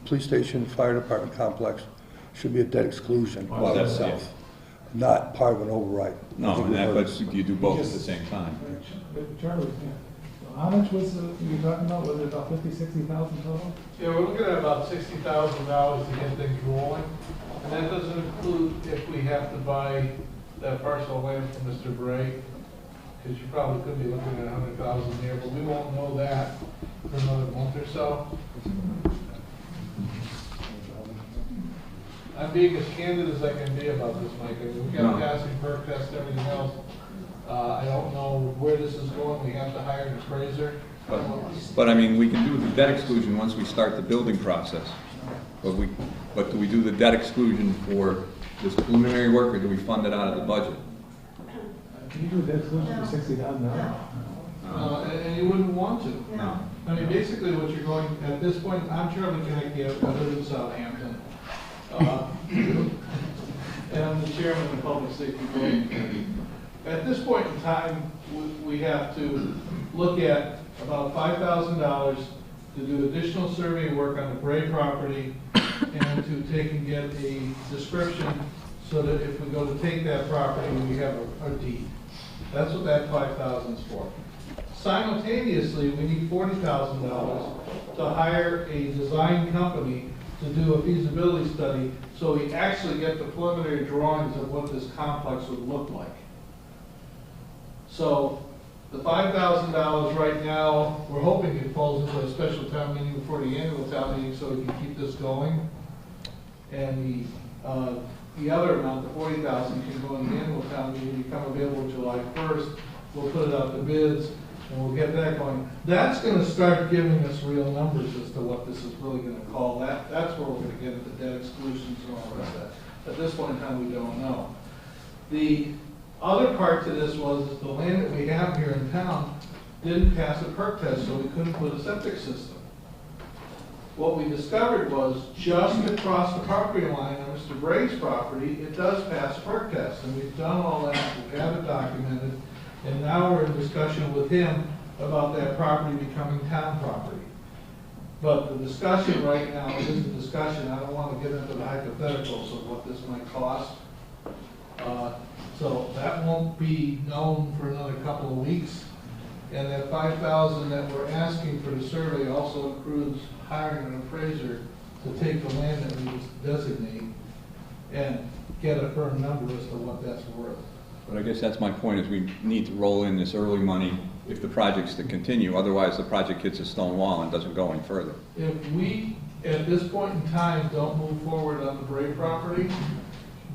Speaker 5: police station, fire department complex should be a debt exclusion
Speaker 8: Well,
Speaker 5: by
Speaker 8: that's-
Speaker 5: itself, not part of an override. I
Speaker 8: No,
Speaker 5: think
Speaker 8: and
Speaker 5: we've heard
Speaker 8: but
Speaker 5: it.
Speaker 8: you do both at the same time.
Speaker 3: Charlie, how much was you talking about? Was it about 50,000-60,000 total?
Speaker 12: Yeah, we're looking at about $60,000 to get things rolling. And that doesn't include if we have to buy that parcel of land from Mr. Bray, because you probably could be looking at 100,000 there, but we won't know that for another month or so. I'm being as candid as I can be about this, Mike. I mean, we got a passing perk test, everything else. I don't know where this is going. We have to hire an appraiser.
Speaker 8: But I mean, we can do the debt exclusion once we start the building process. But do we do the debt exclusion for this preliminary work, or do we fund it out of the budget?
Speaker 3: Can you do a debt exclusion for $60,000?
Speaker 12: And you wouldn't want to.
Speaker 8: No.
Speaker 12: I mean, basically what you're going, at this point, I'm Charlie Kinnicky, I live in Southampton. And I'm the chairman of the Public Safety Building Committee. At this point in time, we have to look at about $5,000 to do additional survey work on the Bray property and to take and get a description so that if we go to take that property, we have a deed. That's what that 5,000 is for. Simultaneously, we need $40,000 to hire a design company to do a feasibility study, so we actually get the preliminary drawings of what this complex would look like. So the $5,000 right now, we're hoping it falls into a special town meeting before the annual town meeting, so we can keep this going. And the other amount, the $40,000, can go in the annual town meeting, become available July 1st. We'll put it out to bids, and we'll get that going. That's going to start giving us real numbers as to what this is really going to call. That's where we're going to get into debt exclusions and all the rest of that. At this point in time, we don't know. The other part to this was the land that we have here in town didn't pass a perk test, so we couldn't put a septic system. What we discovered was just across the property line on Mr. Bray's property, it does pass a perk test, and we've done all that, we have it documented, and now we're in discussion with him about that property becoming town property. But the discussion right now is a discussion. I don't want to get into the hypotheticals of what this might cost. So that won't be known for another couple of weeks. And that $5,000 that we're asking for the survey also includes hiring an appraiser to take the land that we designate and get a firm number as to what that's worth.
Speaker 8: But I guess that's my point, is we need to roll in this early money if the project's to continue. Otherwise, the project hits a stone wall and doesn't go any further.
Speaker 12: If we, at this point in time, don't move forward on the Bray property,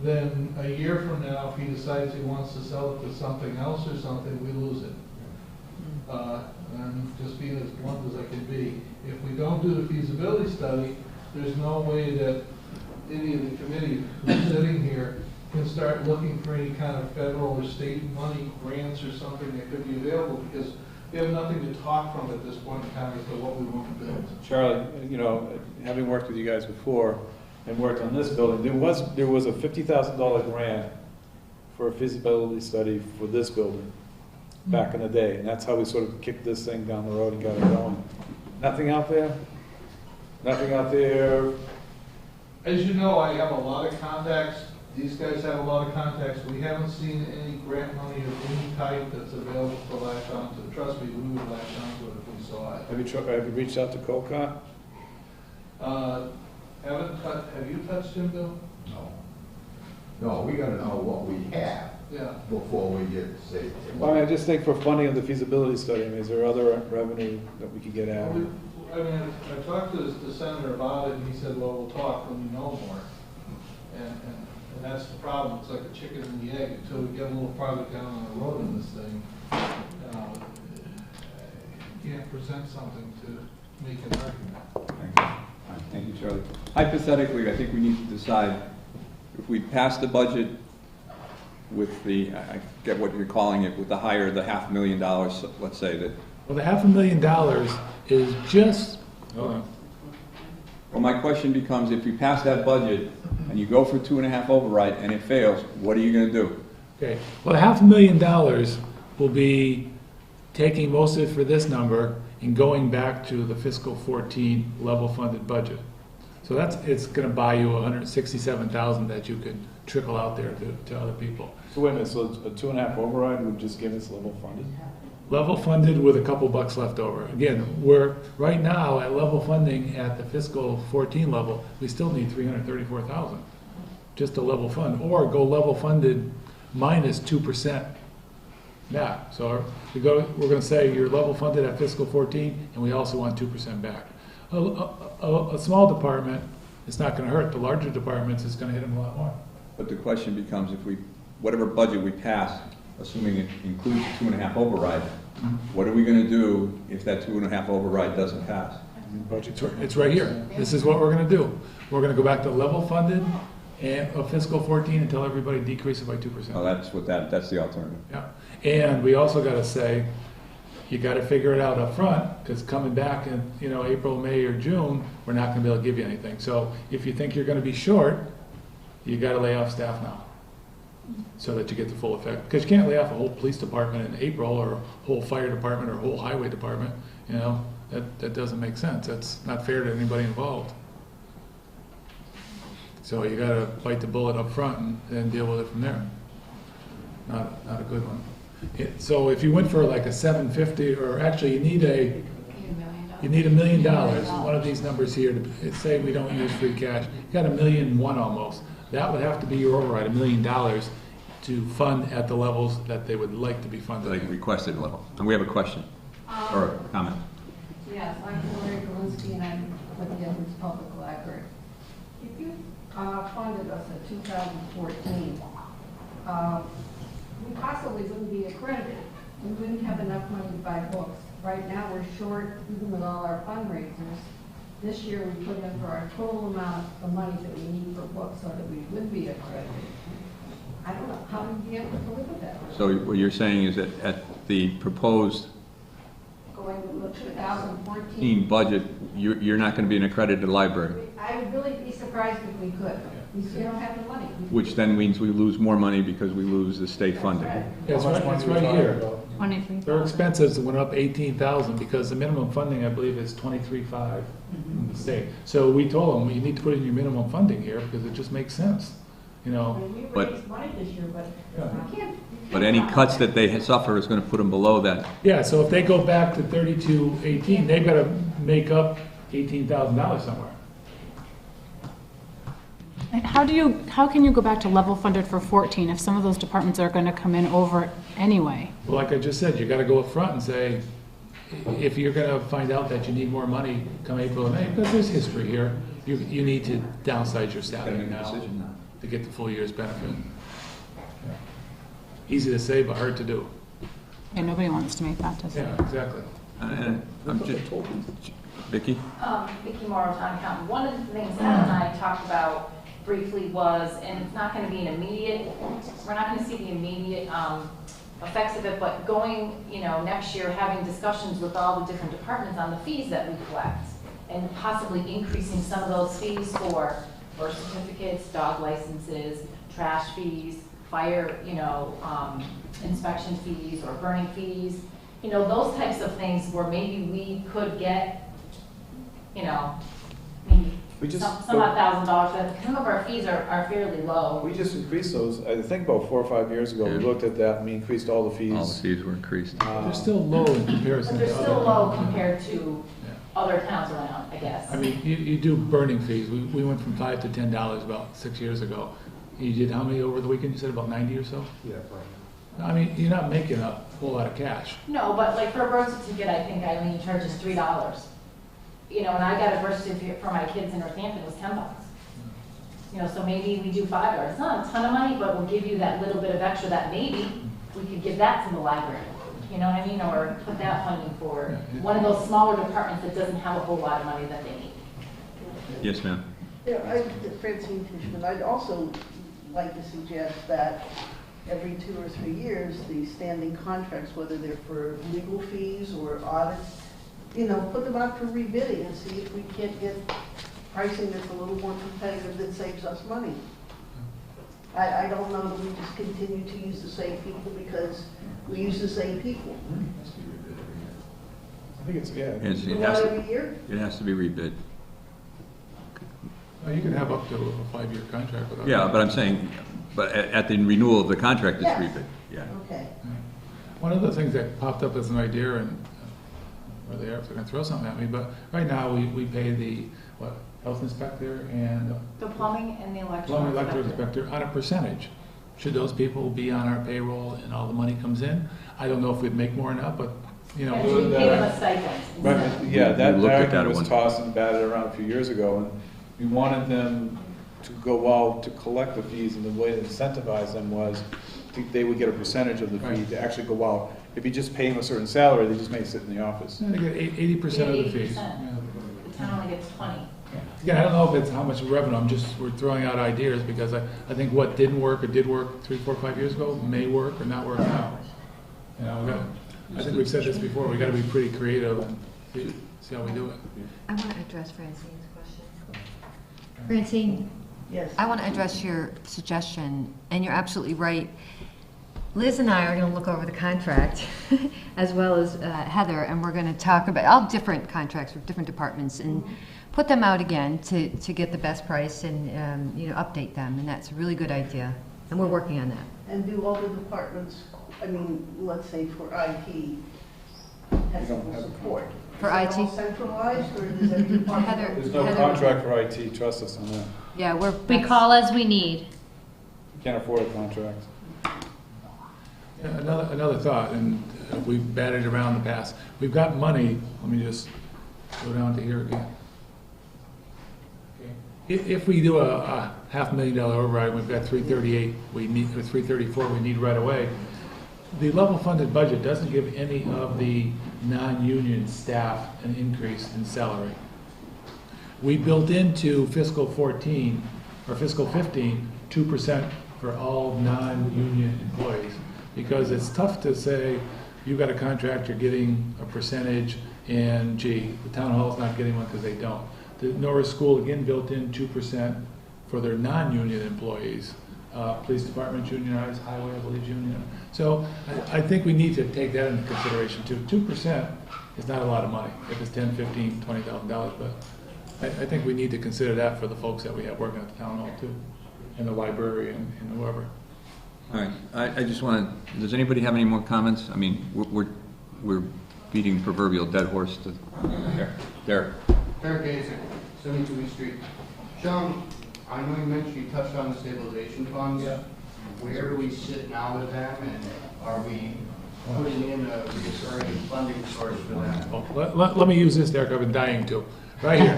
Speaker 12: then a year from now, if he decides he wants to sell it to something else or something, we lose it. And I'm just being as blunt as I can be. If we don't do the feasibility study, there's no way that any of the committee who's sitting here can start looking for any kind of federal or state money, grants or something that could be available, because we have nothing to talk from at this point in time as to what we want to build.
Speaker 4: Charlie, you know, having worked with you guys before and worked on this building, there was a $50,000 grant for a feasibility study for this building back in the day, and that's how we sort of kicked this thing down the road and got it going. Nothing out there? Nothing out there?
Speaker 12: As you know, I have a lot of contacts. These guys have a lot of contacts. We haven't seen any grant money of any type that's available to latch on to. Trust me, we would latch on to it if we saw it.
Speaker 4: Have you reached out to Colcott?
Speaker 12: Have you touched him, Bill?
Speaker 13: No. No, we gotta know what we have before we get saved.
Speaker 4: Well, I mean, I just think for funding of the feasibility study, I mean, is there other revenue that we could get out?
Speaker 12: I talked to the senator about it, and he said, well, we'll talk when we know more. And that's the problem. It's like a chicken and the egg. Until we get a little farther down on the road in this thing, you can't present something to make an argument.
Speaker 8: Thank you, Charlie. Hypothetically, I think we need to decide if we pass the budget with the, I get what you're calling it, with the higher, the $500,000, let's say that.
Speaker 3: Well, the $500,000 is just, hold on.
Speaker 8: Well, my question becomes, if you pass that budget and you go for 2.5 override and it fails, what are you going to do?
Speaker 3: Okay, well, the $500,000 will be taking most of it for this number and going back to the fiscal 14 level funded budget. So it's going to buy you $167,000 that you can trickle out there to other people.
Speaker 4: So wait a minute, so a 2.5 override would just give us level funded?
Speaker 3: Level funded with a couple bucks left over. Again, we're right now at level funding at the fiscal 14 level, we still need $334,000 just to level fund, or go level funded minus 2% back. So we're going to say you're level funded at fiscal 14, and we also want 2% back. A small department, it's not going to hurt. The larger departments, it's going to hit them a lot more.
Speaker 8: But the question becomes, if we, whatever budget we pass, assuming it includes the 2.5 override, what are we going to do if that 2.5 override doesn't pass?
Speaker 3: It's right here. This is what we're going to do. We're going to go back to level funded and of fiscal 14 and tell everybody decrease it by 2%.
Speaker 8: Oh, that's the alternative.
Speaker 3: Yeah, and we also got to say, you got to figure it out up front, because coming back in April, May, or June, we're not going to be able to give you anything. So if you think you're going to be short, you got to lay off staff now, so that you get the full effect. Because you can't lay off a whole police department in April, or a whole fire department, or a whole highway department. That doesn't make sense. That's not fair to anybody involved. So you gotta bite the bullet up front and then deal with it from there. Not a good one. So if you went for like a 750, or actually you need $1 million, one of these numbers here, to say we don't use free cash, you got $1.1 million almost. That would have to be your override, $1 million to fund at the levels that they would like to be funded.
Speaker 8: Like requested level. And we have a question or a comment.
Speaker 7: Yes, I'm Hillary Galinsky, and I'm with the Edwards Public Library. If you funded us in 2014, we possibly wouldn't be accredited. We wouldn't have enough money to buy books. Right now, we're short, even with all our fundraisers. This year, we put in for our total amount of money that we need for books so that we would be accredited. I don't know, how would we be able to live with that?
Speaker 8: So what you're saying is that at the proposed
Speaker 7: Going to the 2014
Speaker 8: budget, you're not going to be an accredited library,
Speaker 7: I would really be surprised if we could. We don't have the money.
Speaker 8: which then means we lose more money because we lose the state funding.
Speaker 3: It's right here.
Speaker 6: 23.
Speaker 3: Their expenses went up 18,000 because the minimum funding, I believe, is 23.5 in the state. So we told them, well, you need to put in your minimum funding here because it just makes sense, you know.
Speaker 7: We
Speaker 8: But-
Speaker 7: raised money this year, but we can't.
Speaker 8: But any cuts that they suffer is going to put them below that.
Speaker 3: Yeah, so if they go back to 32.18, they've got to make up $18,000 somewhere.
Speaker 6: How can you go back to level funded for 14 if some of those departments are going to come in over anyway?
Speaker 3: Well, like I just said, you got to go up front and say, if you're going to find out that you need more money come April and May, because there's history here, you need to downsize your salary now to get the full year's benefit. Yeah. Easy to say, but hard to do.
Speaker 6: Yeah, nobody wants to make that decision.
Speaker 3: Yeah, exactly.
Speaker 8: And I'm just, Vicki?
Speaker 1: Vicki Morrow, town accountant. One of the things Ed and I talked about briefly was, and it's not going to be an immediate, we're not going to see the immediate effects of it, but going, next year, having discussions with all the different departments on the fees that we collect, and possibly increasing some of those fees for birth certificates, dog licenses, trash fees, fire, inspection fees or burning fees, those types of things where maybe we could get, maybe some odd $1,000, but some of our fees are fairly low.
Speaker 4: We just increased those, I think about 4 or 5 years ago, we looked at that and we increased all the fees.
Speaker 8: All the fees were increased.
Speaker 3: They're still low in comparison
Speaker 1: But
Speaker 3: to
Speaker 1: they're
Speaker 3: other
Speaker 1: still low
Speaker 3: towns.
Speaker 1: compared to other towns around, I guess.
Speaker 3: I mean, you do burning fees. We went from $5 to $10 about 6 years ago. You did how many over the weekend? You said about 90 or so?
Speaker 13: Yeah, right.
Speaker 3: I mean, you're not making a whole lot of cash.
Speaker 1: No, but like for a birth certificate, I think Eileen charges $3. And I got a birth certificate for my kids in Northampton, it was $10. So maybe we do $5. It's not a ton of money, but we'll give you that little bit of extra that maybe we could give that to the library. You know what I mean? Or put that funding for one of those smaller departments that doesn't have a whole lot of money that they need.
Speaker 8: Yes, ma'am.
Speaker 14: Yeah, Francine Fishman, I'd also like to suggest that every 2 or 3 years, the standing contracts, whether they're for legal fees or audits, put them out for rebidding and see if we can't get pricing that's a little more competitive that saves us money. I don't know that we just continue to use the same people because we use the same people.
Speaker 4: I think it's,
Speaker 8: It
Speaker 14: One
Speaker 8: has to-
Speaker 14: every year?
Speaker 8: It has to be rebid.
Speaker 3: Well, you can have up to a 5-year contract without.
Speaker 8: Yeah, but I'm saying, but at the renewal of the contract, it's
Speaker 14: Yes.
Speaker 8: rebid. Yeah.
Speaker 14: Okay.
Speaker 3: One of the things that popped up as an idea, and where they are, if they're gonna throw something at me, but right now, we pay the, health inspector and
Speaker 1: The plumbing and the
Speaker 3: plumbing electric
Speaker 1: inspector.
Speaker 3: inspector on a percentage. Should those people be on our payroll and all the money comes in? I don't know if we'd make more or not, but,
Speaker 1: And we pay them a stipend.
Speaker 4: Right, yeah, that
Speaker 8: We looked at that
Speaker 4: argument
Speaker 8: at
Speaker 4: was
Speaker 8: one
Speaker 4: tossed and batted around a few years ago, and we wanted them to go out to collect the fees, and the way to incentivize them was they would get a percentage of the fee
Speaker 3: Right.
Speaker 4: to actually go out. If you just pay them a certain salary, they just may sit in the office.
Speaker 3: they get 80% of the fees.
Speaker 1: 80%.
Speaker 3: Yeah.
Speaker 1: The town only gets 20.
Speaker 3: Yeah, I don't know if it's how much revenue, we're throwing out ideas, because I think what didn't work or did work 3, 4, 5 years ago may work or not work now. I think we've said this before, we gotta be pretty creative and see how we do it.
Speaker 9: I want to address Francine's question. Francine,
Speaker 14: Yes.
Speaker 9: I want to address your suggestion, and you're absolutely right. Liz and I are going to look over the contract, as well as Heather, and we're going to talk about all different contracts with different departments and put them out again to get the best price and, you know, update them, and that's a really good idea, and we're working on that.
Speaker 14: And do all the departments, I mean, let's say for IT, have some support?
Speaker 9: For
Speaker 14: Is it
Speaker 9: IT?
Speaker 14: all centralized, or does every department?
Speaker 9: Heather-
Speaker 4: There's no
Speaker 9: Heather-
Speaker 4: contract for IT, trust us on that.
Speaker 9: Yeah,
Speaker 6: We
Speaker 9: that's-
Speaker 6: call as we need.
Speaker 4: You can't afford a contract.
Speaker 3: Yeah, another thought, and we've batted around in the past. We've got money, let me just go down to here again. If we do a $500,000 override, we've got 338 we need, or 334 we need right away. The level funded budget doesn't give any of the non-union staff an increase in salary. We built into fiscal 14, or fiscal 15, 2% for all non-union employees. Because it's tough to say, you've got a contract, you're getting a percentage, and gee, the town hall's not getting one because they don't. The Norris School, again, built in 2% for their non-union employees. Police department unionized, highway, I believe, unionized. So I think we need to take that into consideration too. 2% is not a lot of money, if it's $10,000, $15,000, $20,000, but I think we need to consider that for the folks that we have working at the town hall too, and the library and whoever.
Speaker 8: All right, I just want to, does anybody have any more comments? I mean, we're beating the proverbial dead horse to, there.
Speaker 15: Derek Gazik, 72 East Street. Sean, I know you mentioned you touched on the stabilization funds.
Speaker 12: Yeah.
Speaker 15: Where do we sit now with them, and are we putting in a recurring funding source for that?
Speaker 3: Oh, let me use this, Derek, I've been dying to. Right here.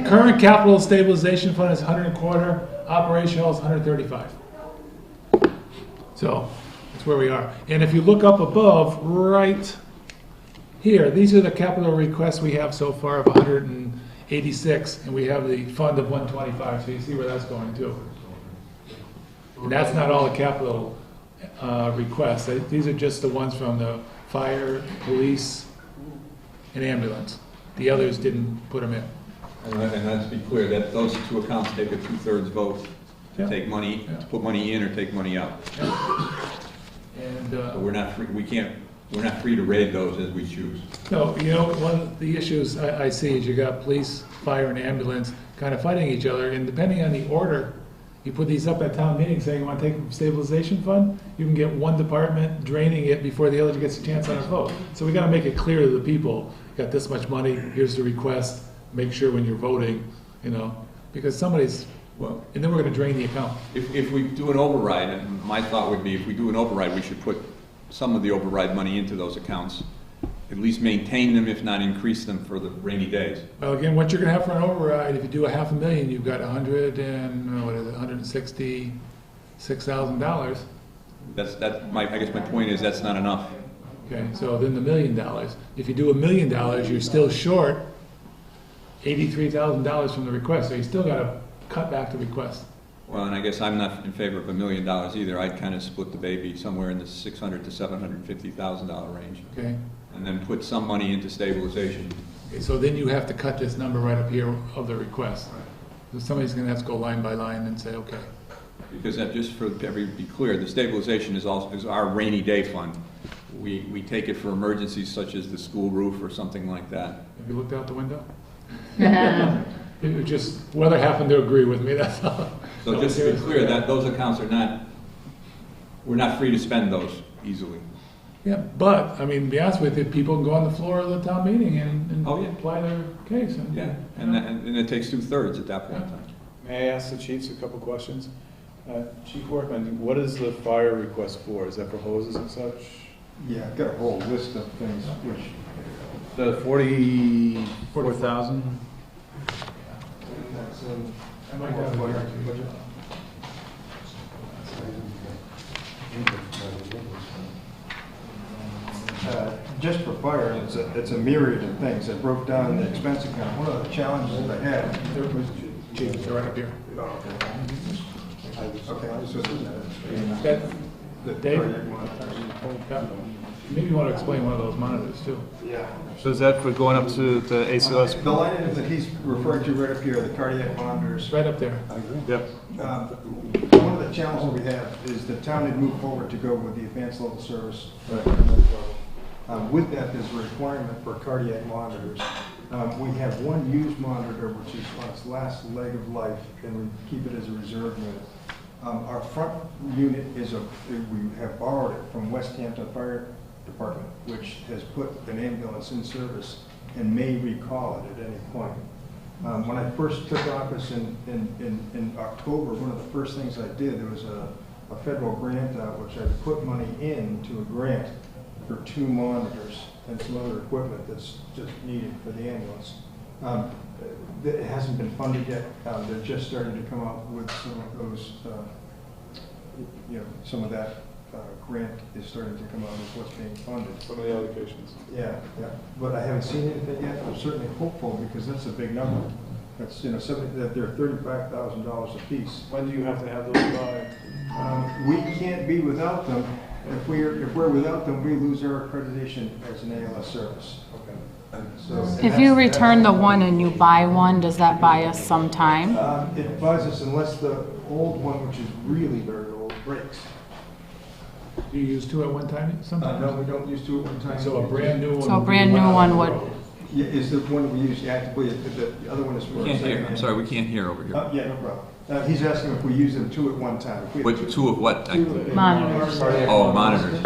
Speaker 3: Current capital stabilization fund is 125, operational is 135. So that's where we are. And if you look up above, right here, these are the capital requests we have so far of 186, and we have the fund of 125, so you see where that's going to. And that's not all the capital requests. These are just the ones from the fire, police, and ambulance. The others didn't put them in.
Speaker 8: And let's be clear, that those two accounts take a 2/3 vote to
Speaker 3: Yeah.
Speaker 8: take money, to put money in or take money out.
Speaker 3: And
Speaker 8: So we're not free, we're not free to raid those as we choose.
Speaker 3: no, you know, one of the issues I see is you got police, fire, and ambulance kind of fighting each other, and depending on the order, you put these up at town meeting saying you want to take from stabilization fund, you can get one department draining it before the other gets a chance on a vote. So we got to make it clear to the people, got this much money, here's the request, make sure when you're voting, you know, because somebody's, well, and then we're going to drain the account.
Speaker 8: If we do an override, and my thought would be if we do an override, we should put some of the override money into those accounts. At least maintain them, if not increase them for the rainy days.
Speaker 3: Well, again, what you're going to have for an override, if you do a $500,000, you've got $166,000.
Speaker 8: I guess my point is that's not enough.
Speaker 3: Okay, so then the $1 million. If you do $1 million, you're still short $83,000 from the request, so you still got to cut back the request.
Speaker 8: Well, and I guess I'm not in favor of $1 million either. I'd kind of split the baby somewhere in the $600,000 to $750,000 range.
Speaker 3: Okay.
Speaker 8: And then put some money into stabilization.
Speaker 3: Okay, so then you have to cut this number right up here of the request. So somebody's going to have to go line by line and say, okay.
Speaker 8: Because that, just for everybody to be clear, the stabilization is our rainy day fund. We take it for emergencies such as the school roof or something like that.
Speaker 3: Have you looked out the window? It was just, weather happened to agree with me, that's all.
Speaker 8: So just to be clear, that those accounts are not, we're not free to spend those easily.
Speaker 3: Yeah, but, I mean, to be honest with you, people can go on the floor of the town meeting and
Speaker 8: Oh, yeah.
Speaker 3: apply their case. And,
Speaker 8: Yeah, and it takes 2/3 at that point in time.
Speaker 4: May I ask the chiefs a couple questions? Chief Workman, what is the fire request for? Is that for hoses and such?
Speaker 13: Yeah, I've got a whole list of things which,
Speaker 4: The
Speaker 2: 40,000?
Speaker 3: I might have it here.
Speaker 16: Just for fire, it's a myriad of things. I broke down the expense account. One of the challenges I had.
Speaker 3: Chief, they're right up here.
Speaker 16: Okay, so
Speaker 3: Dave, maybe you want to explain one of those monitors too.
Speaker 16: Yeah.
Speaker 2: So is that for going up to the ACLS?
Speaker 16: The line item that he's referring to right up here, the cardiac monitors.
Speaker 3: Right up there.
Speaker 2: Yep.
Speaker 16: One of the challenges we have is the town had moved forward to go with the advanced level service. With that, there's a requirement for cardiac monitors. We have one used monitor, which is on its last leg of life, and we keep it as a reserve unit. Our front unit we have borrowed it from Westhampton Fire Department, which has put an ambulance in service and may recall it at any point. When I first took office in October, one of the first things I did, there was a federal grant out, which I put money into a grant for 2 monitors and some other equipment that's just needed for the ambulance. It hasn't been funded yet. They're just starting to come out with some of those, some of that grant is starting to come out with what's being funded.
Speaker 3: Some of the allocations.
Speaker 16: Yeah. But I haven't seen anything yet. I'm certainly hopeful because that's a big number. That's, that they're $35,000 a piece.
Speaker 3: When do you have to have those by?
Speaker 16: We can't be without them. If we're without them, we lose our accreditation as an ALS service. Okay. So,
Speaker 6: If you return the one and you buy one, does that buy us some time?
Speaker 16: It buys us unless the old one, which is really very old, breaks.
Speaker 3: Do you use 2 at one time sometimes?
Speaker 16: No, we don't use 2 at one time.
Speaker 3: So a brand new one.
Speaker 6: So a brand new one would.
Speaker 16: Yeah, is the one we use actively. The other one is for.
Speaker 8: We can't hear. I'm sorry, we can't hear over here.
Speaker 16: Yeah, no problem. He's asking if we use them 2 at one time.
Speaker 8: Which 2 of what?
Speaker 6: Monitors.
Speaker 8: Oh, monitors.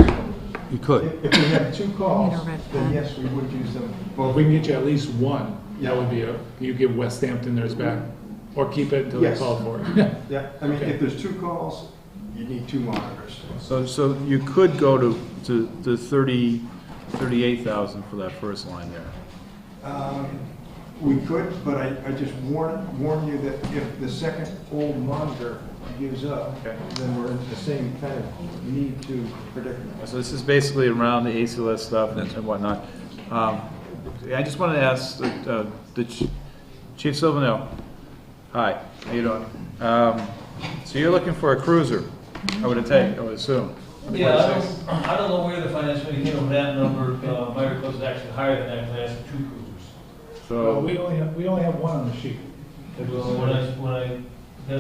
Speaker 5: You could.
Speaker 16: If we have 2 calls, then yes, we would use them.
Speaker 3: Well, if we can get you at least one, that would be you give Westhampton theirs back, or keep it until they call for it.
Speaker 16: Yeah, I mean, if there's 2 calls, you need 2 monitors.
Speaker 2: So you could go to 38,000 for that first line there.
Speaker 16: We could, but I just warn you that if the second old monitor gives up, then we're in the same kind of need to predicament.
Speaker 2: So this is basically around the ACLS stuff and whatnot. I just wanted to ask the Chief Silvernail. Hi, how you doing? So you're looking for a cruiser, I would assume.
Speaker 11: Yeah, I don't know where the finance committee came up with that number. My request is actually higher than that, because I asked for 2 cruisers.
Speaker 2: So
Speaker 3: we only have one on the sheet.
Speaker 11: Well, that's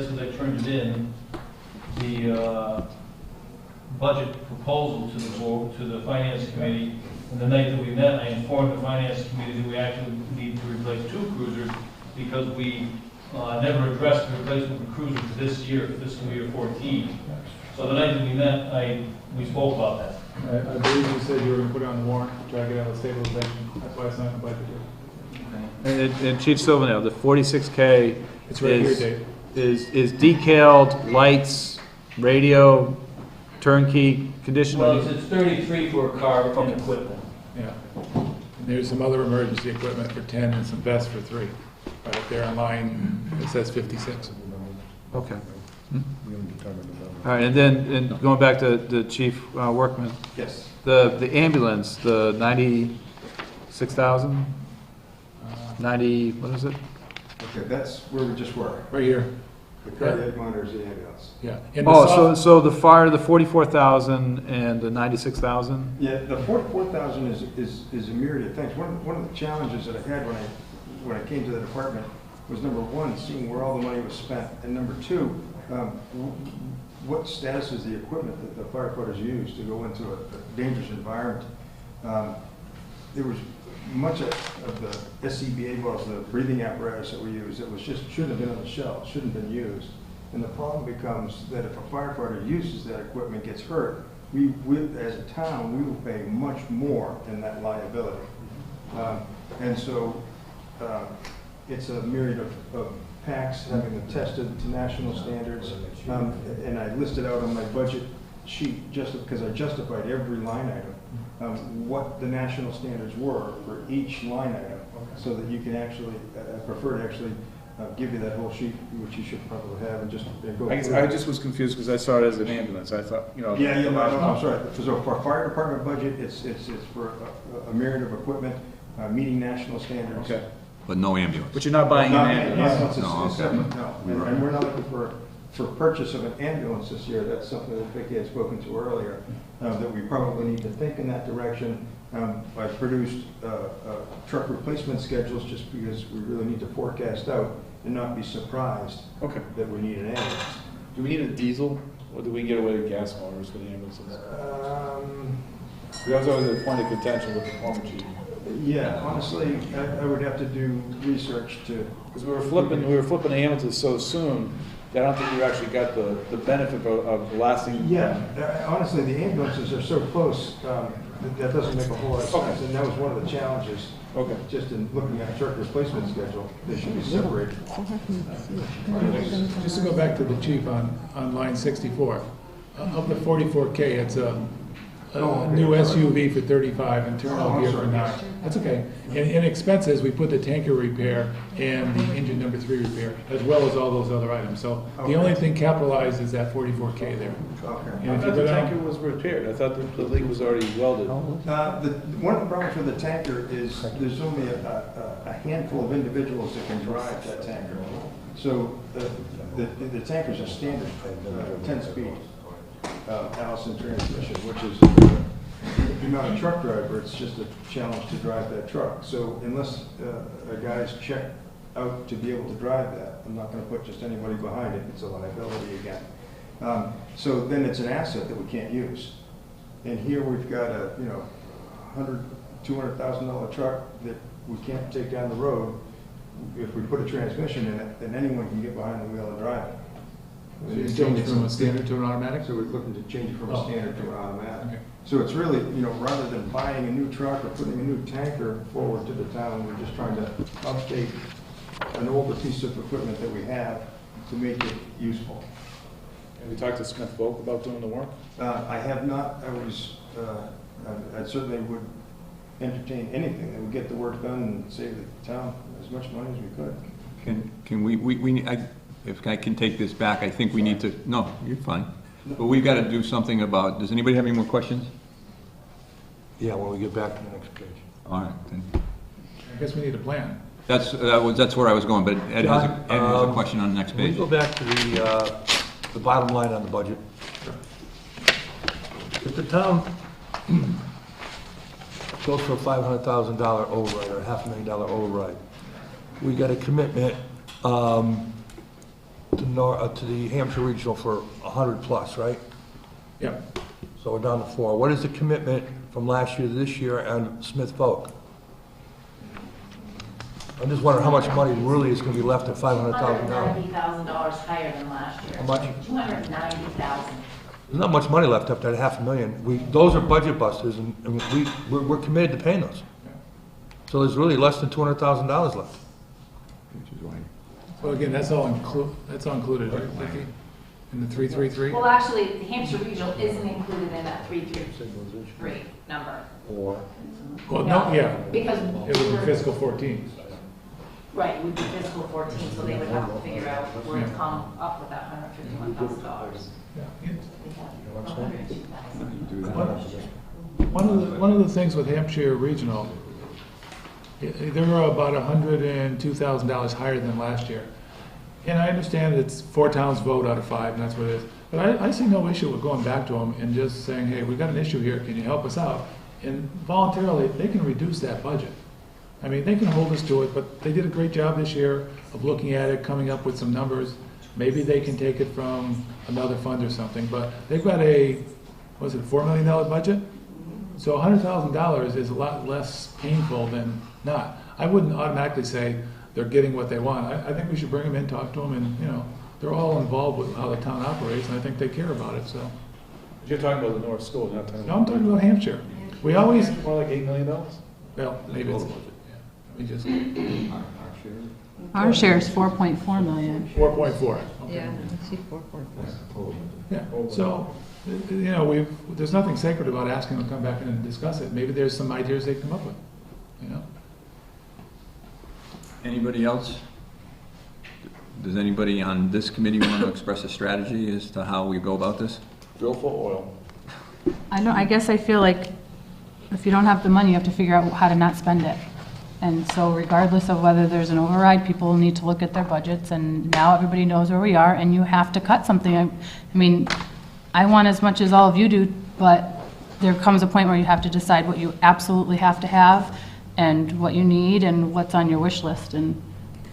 Speaker 11: because I turned it in, the budget proposal to the board, to the finance committee, and the night that we met, I informed the finance committee that we actually need to replace 2 cruisers because we never addressed the replacement of cruisers this year, fiscal year 14. So the night that we met, we spoke about that.
Speaker 3: I believe you said you were going to put it on the warrant, try to get out of stabilization. That's why it's not in the budget here.
Speaker 2: And Chief Silvernail, the 46K
Speaker 3: It's right here, Dave.
Speaker 2: is decaled, lights, radio, turnkey, condition.
Speaker 11: Well, it's 33 for a car and equipment.
Speaker 3: Yeah. And there's some other emergency equipment for 10 and some vests for 3. But if they're online, it says 56.
Speaker 2: Okay. All right, and then going back to the Chief Workman.
Speaker 16: Yes.
Speaker 2: The ambulance, the 96,000? 90, what is it?
Speaker 16: Okay, that's where we just were.
Speaker 3: Right here.
Speaker 16: The cardiac monitors, the ambulance.
Speaker 3: Yeah.
Speaker 2: So the fire, the 44,000 and the 96,000?
Speaker 16: Yeah, the 44,000 is a myriad of things. One of the challenges that I had when I came to the department was, number 1, seeing where all the money was spent, and number 2, what status is the equipment that the firefighters use to go into a dangerous environment. There was much of the SCBA was the breathing apparatus that we use that was just shouldn't have been on the shelf, shouldn't have been used. And the problem becomes that if a firefighter uses that equipment, gets hurt, we as a town, we will pay much more in that liability. And so it's a myriad of packs, having them tested to national standards. And I listed out on my budget sheet, just because I justified every line item, what the national standards were for each line item, so that you can actually, I prefer to actually give you that whole sheet, which you should probably have, and just go through.
Speaker 2: I just was confused because I saw it as an ambulance. I thought,
Speaker 16: No, I'm sorry. So for fire department budget, it's for a myriad of equipment, meeting national standards.
Speaker 2: Okay.
Speaker 8: But no ambulance.
Speaker 2: But you're not buying an
Speaker 16: ambulance.
Speaker 8: No, okay.
Speaker 16: No, and we're not looking for purchase of an ambulance this year. That's something that Vicki had spoken to earlier, that we probably need to think in that direction. I produced truck replacement schedules just because we really need to forecast out and not be surprised that we need an ambulance.
Speaker 3: Do we need a diesel, or do we get away with gas motors for the ambulances? That was always a point of contention with the former chief.
Speaker 16: Yeah, honestly, I would have to do research to.
Speaker 4: Because we were flipping the ambulances so soon, that I don't think you actually got the benefit of lasting.
Speaker 16: Yeah, honestly, the ambulances are so close, that doesn't make a whole lot of sense, and that was one of the challenges.
Speaker 4: Okay.
Speaker 16: Just in looking at a truck replacement schedule, they should be separated.
Speaker 3: Just to go back to the chief on line 64, of the 44K, it's a new SUV for 35 and turnout gear for 9. That's okay. In expenses, we put the tanker repair and the engine number 3 repair, as well as all those other items. So the only thing capitalized is that 44K there.
Speaker 16: Okay.
Speaker 4: I thought the tanker was repaired. I thought the leak was already welded.
Speaker 16: One of the problems with the tanker is there's only a handful of individuals that can drive that tanker. So the tanker's a standard 10-speed Allison transmission, which is, if you're not a truck driver, it's just a challenge to drive that truck. So unless a guy's checked out to be able to drive that, I'm not going to put just anybody behind it. It's a liability again. So then it's an asset that we can't use. And here we've got a $200,000 truck that we can't take down the road. If we put a transmission in it, then anyone can get behind the wheel and drive it.
Speaker 3: So you change it from a standard to an automatic?
Speaker 16: So we're looking to change it from a standard to an automatic.
Speaker 3: Okay.
Speaker 16: So it's really, rather than buying a new truck or putting a new tanker forward to the town, we're just trying to update an older piece of equipment that we have to make it useful.
Speaker 4: Have you talked to Smith Volk about doing the work?
Speaker 16: I have not. I certainly would entertain anything that would get the work done and save the town as much money as we could.
Speaker 8: Can we if I can take this back, I think we need to, no, you're fine. But we've got to do something about, does anybody have any more questions?
Speaker 5: Yeah, when we get back to the next page.
Speaker 8: All right, then.
Speaker 3: I guess we need a plan.
Speaker 8: That's where I was going, but Ed has a question on the next page.
Speaker 5: We go back to the bottom line on the budget. If the town goes for a $500,000 override or a $500,000 override, we got a commitment to the Hampshire Regional for 100 plus, right?
Speaker 3: Yeah.
Speaker 5: So we're down to 4. What is the commitment from last year to this year on Smith Folk? I'm just wondering how much money really is going to be left at $500,000.
Speaker 1: $190,000 higher than last year.
Speaker 5: How much?
Speaker 1: $290,000.
Speaker 5: There's not much money left up there at $500,000. Those are budget busters, and we're committed to paying those. So there's really less than $200,000 left.
Speaker 3: Well, again, that's all included, right, Vicki? In the 333?
Speaker 1: Well, actually, the Hampshire Regional isn't included in that 333 number.
Speaker 5: Or
Speaker 3: Well, no, yeah.
Speaker 1: Because
Speaker 3: It would be fiscal 14.
Speaker 1: right, it would be fiscal 14, so they would have to figure out where to come up with that $151,000.
Speaker 3: Yeah.
Speaker 1: $102,000.
Speaker 3: One of the things with Hampshire Regional, they were about $102,000 higher than last year. And I understand it's 4 towns vote out of 5, and that's what it is. But I see no issue with going back to them and just saying, hey, we've got an issue here, can you help us out? And voluntarily, they can reduce that budget. I mean, they can hold us to it, but they did a great job this year of looking at it, coming up with some numbers. Maybe they can take it from another fund or something, but they've got a $4 million budget? So $100,000 is a lot less painful than not. I wouldn't automatically say they're getting what they want. I think we should bring them in, talk to them, and, they're all involved with how the town operates, and I think they care about it, so.
Speaker 4: You're talking about the North School, not talking about...
Speaker 3: No, I'm talking about Hampshire. We always...
Speaker 4: More like $8 million?
Speaker 3: Well, maybe it's... We just...
Speaker 6: Our share is 4.4 million.
Speaker 3: 4.4.
Speaker 9: Yeah, I see 4.4.
Speaker 3: Yeah, so, there's nothing sacred about asking them to come back in and discuss it. Maybe there's some ideas they come up with,
Speaker 8: Anybody else? Does anybody on this committee want to express a strategy as to how we go about this?
Speaker 4: Drill for oil.
Speaker 6: I guess I feel like if you don't have the money, you have to figure out how to not spend it. And so regardless of whether there's an override, people need to look at their budgets, and now everybody knows where we are, and you have to cut something. I mean, I want as much as all of you do, but there comes a point where you have to decide what you absolutely have to have and what you need and what's on your wish list, and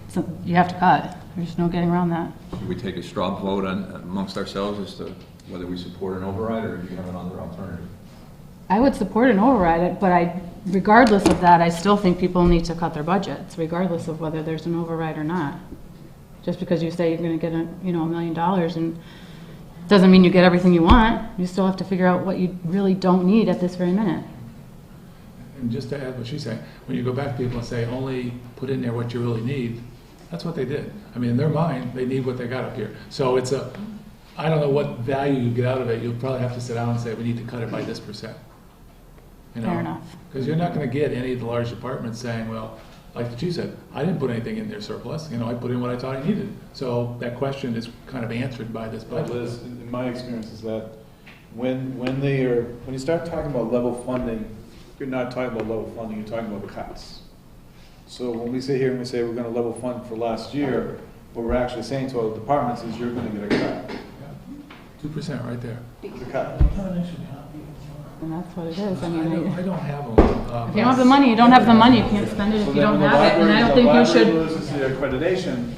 Speaker 6: so you have to cut. There's no getting around that.
Speaker 8: Should we take a straw vote amongst ourselves as to whether we support an override, or do you have another alternative?
Speaker 6: I would support an override, but I regardless of that, I still think people need to cut their budgets, regardless of whether there's an override or not. Just because you say you're gonna get $1 million and doesn't mean you get everything you want. You still have to figure out what you really don't need at this very minute.
Speaker 3: And just to add what she's saying, when you go back to people and say, only put in there what you really need, that's what they did. I mean, in their mind, they need what they got up here. So I don't know what value you get out of it. You'll probably have to sit down and say, we need to cut it by this %.
Speaker 6: Fair enough.
Speaker 3: Because you're not going to get any of the large departments saying, well, like the chief said, I didn't put anything in their surplus. I put in what I thought I needed. So that question is kind of answered by this budget.
Speaker 4: Liz, in my experience is that when you start talking about level funding, you're not talking about level funding, you're talking about cuts. So when we sit here and we say we're going to level fund for last year, what we're actually saying to our departments is you're going to get a cut.
Speaker 3: 2% right there.
Speaker 4: It's a cut.
Speaker 6: And that's what it is.
Speaker 3: I don't have them.
Speaker 6: If you don't have the money, you don't have the money. You can't spend it if you don't have it. And I don't think you should.
Speaker 4: The library loses the accreditation.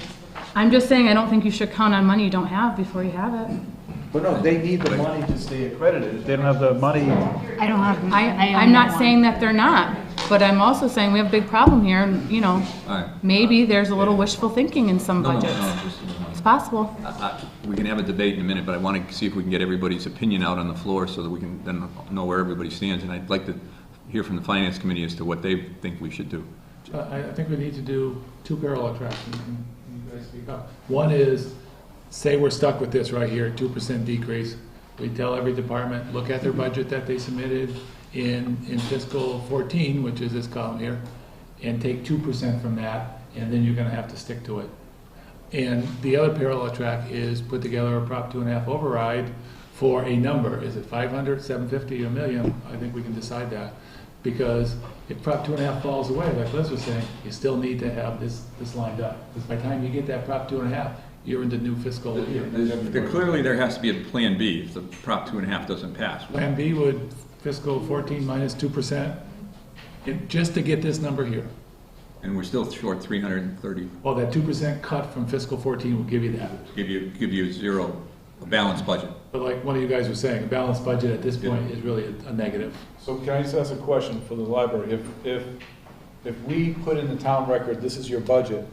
Speaker 6: I'm just saying, I don't think you should count on money you don't have before you have it.
Speaker 4: But no, they need the money to stay accredited. If they don't have the money.
Speaker 6: I don't have. I'm not saying that they're not, but I'm also saying we have a big problem here, and maybe there's a little wishful thinking in some budgets. It's possible.
Speaker 8: We can have a debate in a minute, but I want to see if we can get everybody's opinion out on the floor so that we can then know where everybody stands. And I'd like to hear from the Finance Committee as to what they think we should do.
Speaker 3: I think we need to do 2 parallel tracks. And you guys speak up. One is, say we're stuck with this right here, 2% decrease. We tell every department, look at their budget that they submitted in fiscal 14, which is this column here, and take 2% from that, and then you're going to have to stick to it. And the other parallel track is put together a Prop 2.5 override for a number. Is it 500, 750, or $1 million? I think we can decide that. Because if Prop 2.5 falls away, like Liz was saying, you still need to have this lined up. Because by the time you get that Prop 2.5, you're in the new fiscal year.
Speaker 8: Clearly, there has to be a Plan B if the Prop 2.5 doesn't pass.
Speaker 3: Plan B would fiscal 14 minus 2%, just to get this number here.
Speaker 8: And we're still short 330.
Speaker 3: Well, that 2% cut from fiscal 14 will give you that.
Speaker 8: Give you zero, a balanced budget.
Speaker 3: But like one of you guys was saying, a balanced budget at this point is really a negative.
Speaker 4: So can I just ask a question for the library? If we put in the town record, this is your budget,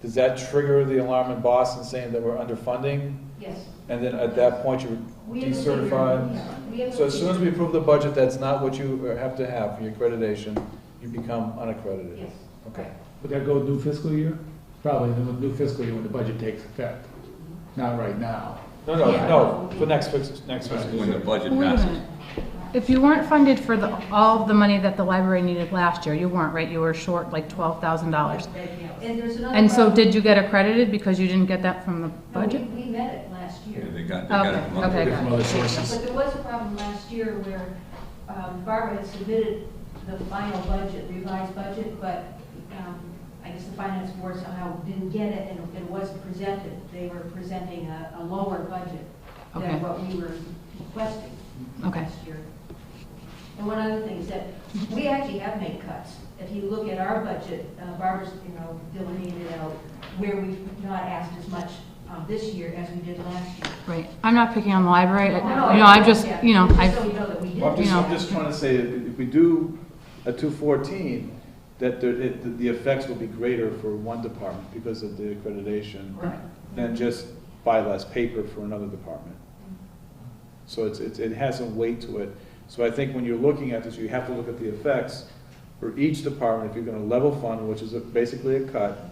Speaker 4: does that trigger the alarm in Boston saying that we're underfunding?
Speaker 7: Yes.
Speaker 4: And then at that point you would decertify? So as soon as we approve the budget, that's not what you have to have for your accreditation, you become unaccredited?
Speaker 7: Yes.
Speaker 4: Okay.
Speaker 3: Would that go new fiscal year? Probably the new fiscal year when the budget takes effect. Not right now.
Speaker 4: No, for next fiscal
Speaker 8: When the
Speaker 4: year.
Speaker 8: budget
Speaker 6: Wait a
Speaker 8: passes.
Speaker 6: minute. If you weren't funded for all of the money that the library needed last year, you weren't, right? You were short like $12,000.
Speaker 7: And there's another
Speaker 6: And so
Speaker 7: problem.
Speaker 6: did you get accredited because you didn't get that from the
Speaker 7: No,
Speaker 6: budget?
Speaker 7: we met it last year.
Speaker 8: Yeah, they got it from
Speaker 6: Okay,
Speaker 8: other-
Speaker 6: got
Speaker 3: From
Speaker 6: it.
Speaker 3: other sources.
Speaker 7: But there was a problem last year where Barbara had submitted the final budget, revised budget, but I guess the finance board somehow didn't get it and it wasn't presented. They were presenting a lower budget
Speaker 6: Okay.
Speaker 7: than what we were requesting
Speaker 6: Okay.
Speaker 7: last year. And one other thing is that we actually have made cuts. If you look at our budget, Barbara's, delineated out where we've not asked as much this year as we did last year.
Speaker 6: Right. I'm not picking on the library.
Speaker 7: No,
Speaker 6: I'm just,
Speaker 7: yeah.
Speaker 6: I,
Speaker 7: Just so you know that we did.
Speaker 4: I'm just trying to say, if we do a 214, that the effects will be greater for one department because of the accreditation
Speaker 7: Right.
Speaker 4: than just buy less paper for another department. So it has some weight to it. So I think when you're looking at this, you have to look at the effects for each department. If you're going to level fund, which is basically a cut,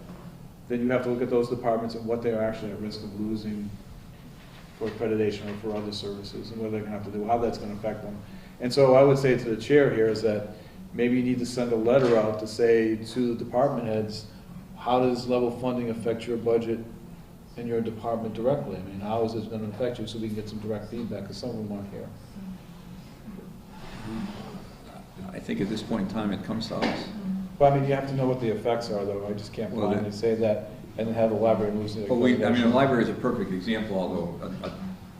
Speaker 4: then you have to look at those departments and what they are actually at risk of losing for accreditation or for other services, and what they're going to have to do, how that's going to affect them. And so I would say to the chair here is that maybe you need to send a letter out to say to the department heads, how does level funding affect your budget in your department directly? I mean, how is it going to affect you so we can get some direct feedback, because some of them aren't here.
Speaker 8: I think at this point in time, it comes to us.
Speaker 4: But I mean, you have to know what the effects are, though. I just can't
Speaker 8: Well,
Speaker 4: blindly say that and then have the library lose it.
Speaker 8: But the library is a perfect example, although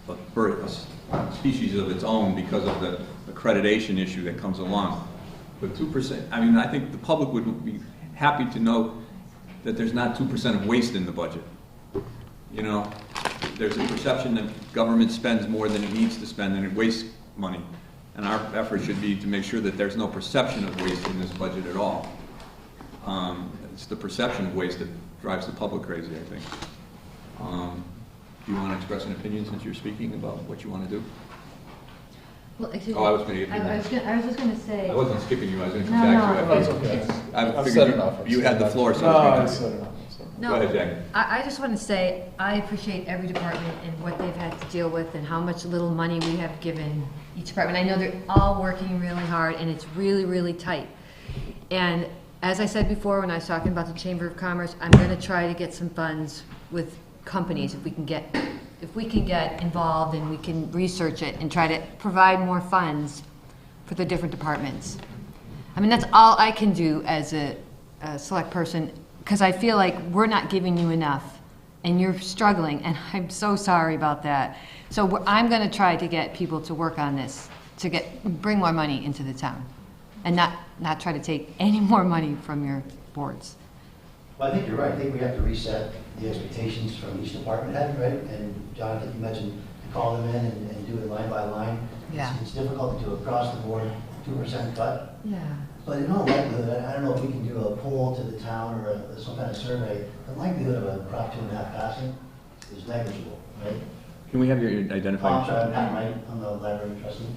Speaker 8: a bird, a species of its own because of the accreditation issue that comes along. But 2%, I think the public would be happy to know that there's not 2% of waste in the budget. There's a perception that government spends more than it needs to spend and it wastes money. And our effort should be to make sure that there's no perception of waste in this budget at all. It's the perception of waste that drives the public crazy, I think. Do you want to express an opinion since you're speaking about what you want to do?
Speaker 9: Well, excuse
Speaker 8: Oh, I was going to give you
Speaker 9: I was just going to say.
Speaker 8: I wasn't skipping you, I was going to
Speaker 9: No,
Speaker 8: come back
Speaker 9: no,
Speaker 8: to you.
Speaker 9: it's-
Speaker 8: Okay.
Speaker 9: it's-
Speaker 8: I
Speaker 4: I've
Speaker 8: figured
Speaker 4: said
Speaker 8: you-
Speaker 4: enough.
Speaker 8: You had the floor, so I
Speaker 4: No,
Speaker 8: was
Speaker 4: I've
Speaker 8: going
Speaker 4: said
Speaker 8: to...
Speaker 4: enough.
Speaker 9: No,
Speaker 8: Go ahead, Jackie.
Speaker 9: I just want to say, I appreciate every department and what they've had to deal with and how much little money we have given each department. I know they're all working really hard and it's really, really tight. And as I said before, when I was talking about the Chamber of Commerce, I'm going to try to get some funds with companies if we can get involved and we can research it and try to provide more funds for the different departments. I mean, that's all I can do as a select person, because I feel like we're not giving you enough and you're struggling, and I'm so sorry about that. So I'm going to try to get people to work on this, to bring more money into the town, and not try to take any more money from your boards.
Speaker 17: Well, I think you're right. I think we have to reset the expectations from each department head, right? And John, I think you mentioned to call them in and do it line by line.
Speaker 9: Yeah.
Speaker 17: It's difficult to do across the board, 2% cut.
Speaker 9: Yeah.
Speaker 17: But in all likelihood, I don't know if we can do a poll to the town or some kind of survey. The likelihood of a Prop 2.5 passing is negligible, right?
Speaker 8: Can we have your
Speaker 17: I'm
Speaker 8: identifying?
Speaker 17: sorry, I'm not right. I'm the library trustee.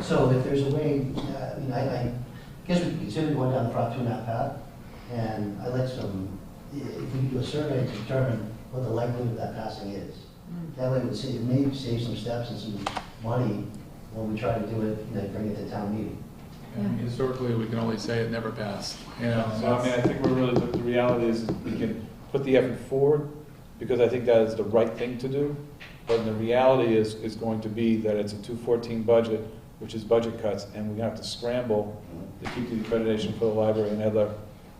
Speaker 17: So if there's a way, I mean, I guess we could consider going down the Prop 2.5 path. And I'd like if we could do a survey to determine what the likelihood of that passing is. That way it may save some steps and some money when we try to do it, bring it to town meeting.
Speaker 3: And historically, we can only say it never passed. You know,
Speaker 4: So, I mean, I think the reality is we can put the effort forward, because I think that is the right thing to do. But the reality is going to be that it's a 214 budget, which is budget cuts, and we have to scramble to keep the accreditation for the library and other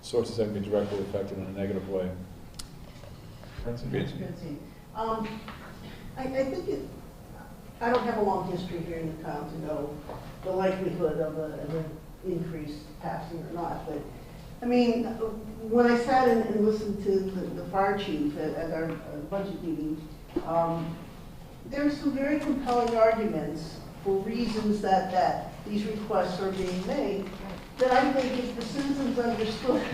Speaker 4: sources that can be directly affected in a negative way.
Speaker 14: I think I don't have a long history here in the town to know the likelihood of an increase passing or not, but, I mean, when I sat and listened to the fire chief at our budget meeting, there are some very compelling arguments for reasons that these requests are being made, that I think if the citizens understood,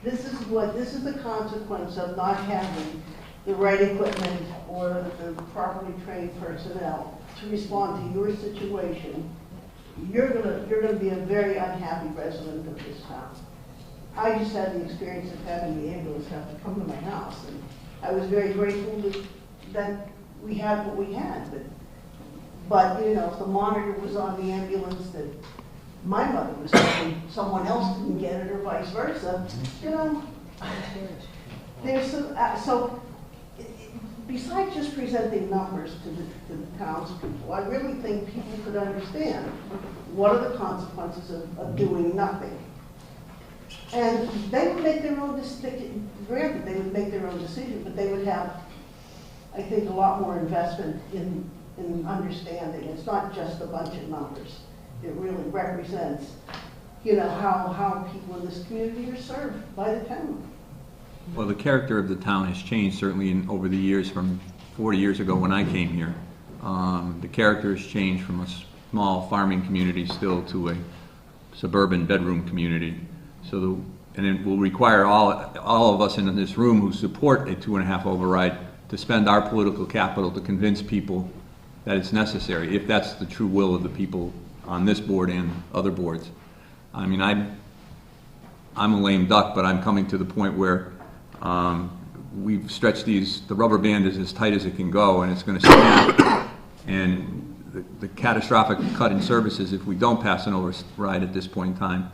Speaker 14: this is the consequence of not having the right equipment or the properly trained personnel to respond to your situation, you're gonna be a very unhappy resident of this town. I just had the experience of having the ambulance have to come to my house, and I was very grateful that we had what we had. But if the monitor was on the ambulance that my mother was having, someone else didn't get it, or vice versa, there's some, so besides just presenting numbers to the townspeople, I really think people could understand what are the consequences of doing nothing. And they would make their own decision. Granted, they would make their own decision, but they would have, I think, a lot more investment in understanding. It's not just a bunch of numbers. It really represents, how people in this community are served by the town.
Speaker 8: Well, the character of the town has changed certainly over the years, from 40 years ago when I came here. The character has changed from a small farming community still to a suburban bedroom community. So, and it will require all of us in this room who support a 2.5 override to spend our political capital to convince people that it's necessary, if that's the true will of the people on this board and other boards. I mean, I'm a lame duck, but I'm coming to the point where we've stretched the rubber band is as tight as it can go, and it's going to snap. And the catastrophic cut in services if we don't pass an override at this point in time.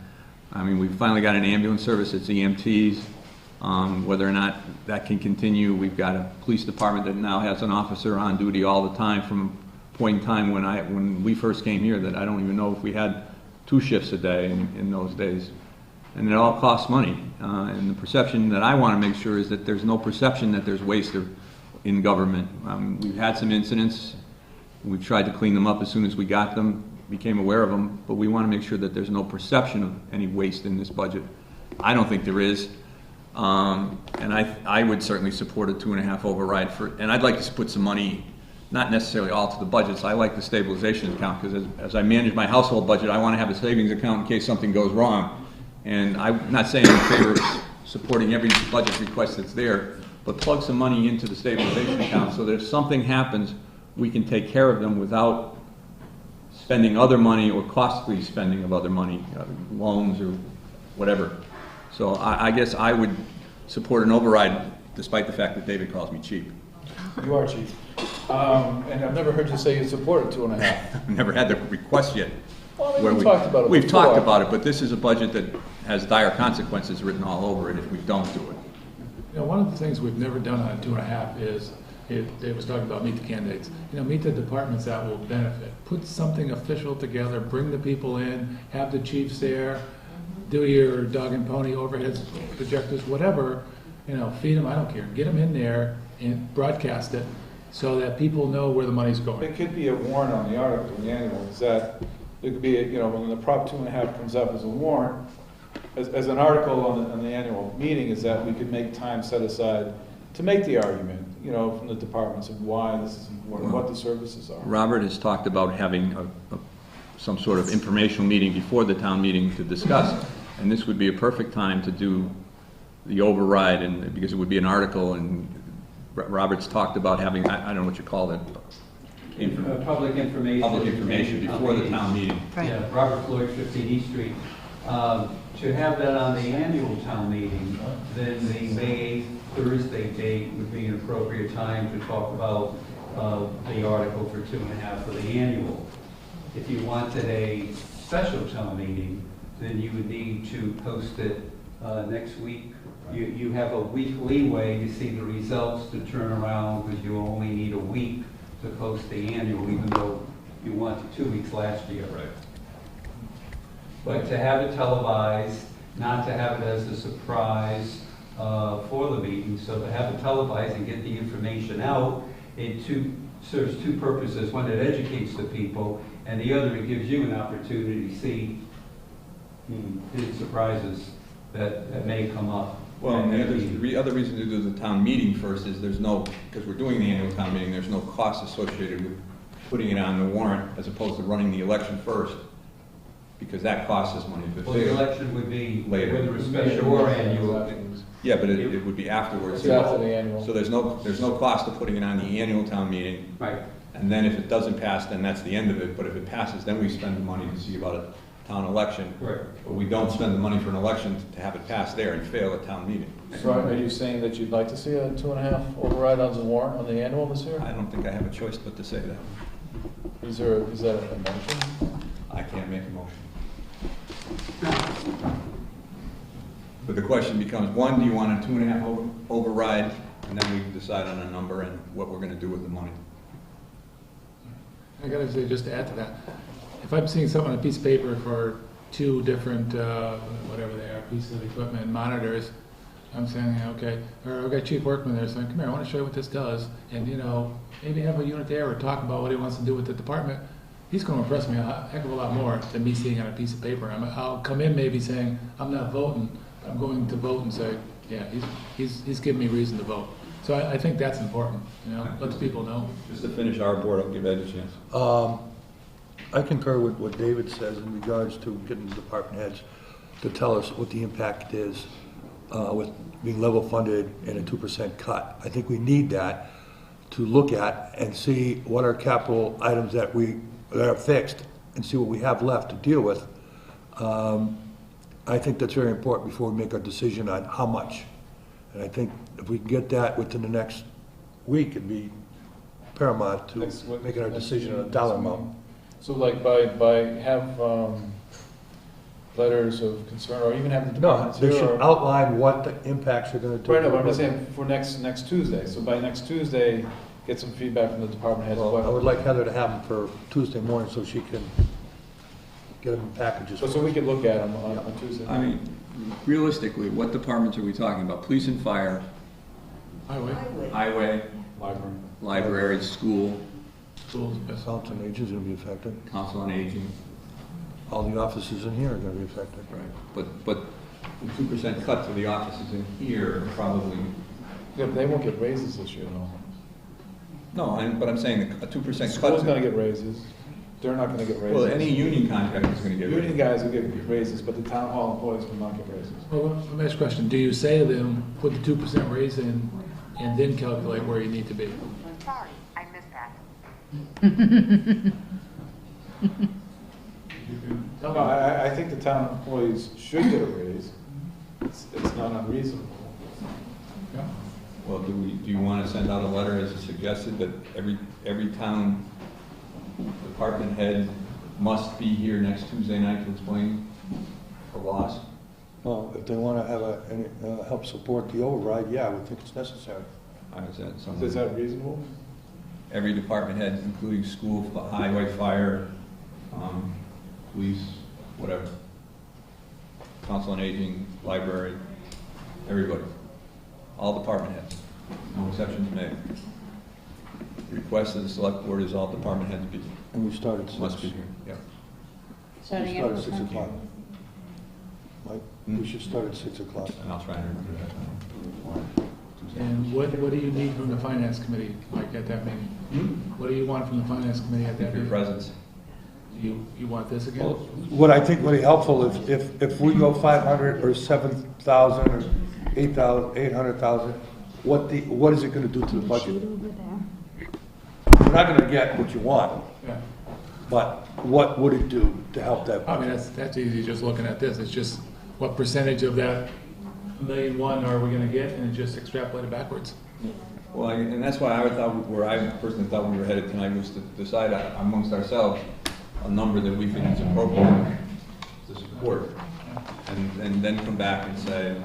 Speaker 8: I mean, we've finally got an ambulance service, it's EMTs. Whether or not that can continue, we've got a police department that now has an officer on duty all the time, from a point in time when we first came here that I don't even know if we had 2 shifts a day in those days. And it all costs money. And the perception that I want to make sure is that there's no perception that there's waste in government. We've had some incidents. We've tried to clean them up as soon as we got them, became aware of them, but we want to make sure that there's no perception of any waste in this budget. I don't think there is. And I would certainly support a 2.5 override and I'd like to put some money not necessarily all to the budgets. I like the stabilization account, because as I manage my household budget, I want to have a savings account in case something goes wrong. And I'm not saying I'm in favor of supporting every budget request that's there, but plug some money into the stabilization account so that if something happens, we can take care of them without spending other money or costly spending of other money, loans or whatever. So I guess I would support an override, despite the fact that David calls me cheap.
Speaker 2: You are cheap. And I've never heard you say you supported 2.5.
Speaker 8: I've never had the request yet.
Speaker 2: Well, I mean,
Speaker 8: where
Speaker 2: we talked about it
Speaker 8: We've
Speaker 2: before.
Speaker 8: talked about it, but this is a budget that has dire consequences written all over it if we don't do it.
Speaker 3: You know, one of the things we've never done on 2.5 is, Dave was talking about meet the candidates. You know, meet the departments that will benefit. Put something official together, bring the people in, have the chiefs there, do your dog and pony overheads, projectors, whatever, you know, feed them, I don't care. Get them in there and broadcast it so that people know where the money's going.
Speaker 2: It could be a warrant on the article, the annual, is that, it could be, you know, when the Prop 2.5 comes up as a warrant, as an article on the annual meeting, is that we could make time set aside to make the argument, you know, from the departments of why this is important, what the services are.
Speaker 8: Robert has talked about having some sort of informational meeting before the town meeting to discuss, and this would be a perfect time to do the override, and because it would be an article, and Robert's talked about having, I don't know what you call it,
Speaker 18: public information.
Speaker 8: Public information before the town meeting.
Speaker 9: Right.
Speaker 18: Yeah, Robert Floyd, 15 East Street. To have that on the annual town meeting, then the May 8th, Thursday date would be an appropriate time to talk about the article for 2.5 for the annual. If you wanted a special town meeting, then you would need to post it next week. You have a week leeway to see the results to turn around, because you only need a week to post the annual, even though you wanted 2 weeks last year. Right. But to have it televised, not to have it as a surprise for the meeting, so to have it televised and get the information out, it serves two purposes. One, it educates the people, and the other, it gives you an opportunity to see hidden surprises that may come up.
Speaker 8: Well, and the other reason to do the town meeting first is there's no, because we're doing the annual town meeting, there's no cost associated with putting it on the warrant as opposed to running the election first, because that costs us money.
Speaker 18: Well, the election would be
Speaker 8: later,
Speaker 18: whether it's special or annual.
Speaker 8: Yeah, but it would be afterwards.
Speaker 2: It's after the annual.
Speaker 8: So there's no cost to putting it on the annual town meeting.
Speaker 18: Right.
Speaker 8: And then if it doesn't pass, then that's the end of it. But if it passes, then we spend the money to see about a town election.
Speaker 18: Right.
Speaker 8: But we don't spend the money for an election to have it pass there and fail at town meeting.
Speaker 2: So are you saying that you'd like to see a 2.5 override on the warrant on the annual this year?
Speaker 8: I don't think I have a choice but to say that.
Speaker 2: Is that a motion?
Speaker 8: I can't make a motion. But the question becomes, one, do you want a 2.5 override? And then we can decide on a number and what we're going to do with the money.
Speaker 3: I gotta say, just to add to that, if I'm seeing something on a piece of paper for 2 different, whatever they are, pieces of equipment, monitors, I'm saying, okay, or I've got Chief Workman there saying, come here, I want to show you what this does, and, you know, maybe have a unit there or talk about what he wants to do with the department. He's going to impress me a heck of a lot more than me seeing on a piece of paper. I'll come in maybe saying, I'm not voting, but I'm going to vote and say, yeah, he's giving me reason to vote. So I think that's important, you know, let the people know.
Speaker 8: Just to finish our board, I'll give Ed a chance.
Speaker 5: I concur with what David says in regards to getting the department heads to tell us what the impact is with being level funded and a 2% cut. I think we need that to look at and see what are capital items that are fixed and see what we have left to deal with. I think that's very important before we make our decision on how much. And I think if we can get that within the next week, it'd be paramount to making our decision on a dollar amount.
Speaker 2: So like by have letters of concern, or even have the
Speaker 5: No,
Speaker 2: departments
Speaker 5: they
Speaker 2: here,
Speaker 5: should
Speaker 2: or-
Speaker 5: outline what the impacts are going to do.
Speaker 2: Right, no, but I'm just saying for next Tuesday. So by next Tuesday, get some feedback from the department heads.
Speaker 5: Well, I would like Heather to have them for Tuesday morning so she can get them in packages.
Speaker 2: So we could look at them on Tuesday.
Speaker 8: I mean, realistically, what departments are we talking about? Police and fire, highway, library, school,
Speaker 5: Southampton Aging's going to be affected.
Speaker 8: council on aging.
Speaker 5: All the offices in here are going to be affected.
Speaker 8: Right. But the 2% cut to the offices in here are probably,
Speaker 2: Yeah, but they won't get raises this year, though.
Speaker 8: No, but I'm saying a 2% cut.
Speaker 4: School's gonna get raises, they're not gonna get raises.
Speaker 8: Well, any union contract is gonna get raises.
Speaker 4: Union guys will get raises, but the town hall employees will not get raises.
Speaker 3: Well, let me ask a question. Do you say to them, put the 2% raise in, and then calculate where you need to be?
Speaker 19: Sorry, I missed that.
Speaker 4: No, I think the town employees should get a raise. It's not unreasonable.
Speaker 8: Well, do you want to send out a letter as suggested that every town department head must be here next Tuesday night to explain the loss?
Speaker 5: Well, if they want to have help support the override, yeah, I would think it's necessary.
Speaker 4: Is that reasonable?
Speaker 8: Every department head, including school, highway, fire, police, whatever. Council on Aging, library, everybody. All department heads, no exceptions made. The request of the select board is all department heads be.
Speaker 5: And we start at 6.
Speaker 8: Must be here, yeah.
Speaker 5: We start at 6 o'clock. Mike, we should start at 6 o'clock.
Speaker 8: And I'll try and remember that.
Speaker 3: And what do you need from the finance committee, Mike, at that meeting? What do you want from the finance committee at that meeting?
Speaker 8: Your presence.
Speaker 3: You want this again?
Speaker 5: Well, what I think would be helpful if we go 500 or 7,000 or 800,000, what is it going to do to the budget? You're not going to get what you want,
Speaker 3: Yeah.
Speaker 5: but what would it do to help that
Speaker 3: I mean,
Speaker 5: budget?
Speaker 3: that's easy, just looking at this. It's just what percentage of that 1.1 million are we gonna get, and just extrapolate it backwards.
Speaker 8: Well, and that's why I thought, where I personally thought we were headed tonight was to decide amongst ourselves a number that we think is appropriate to support. And then come back and say,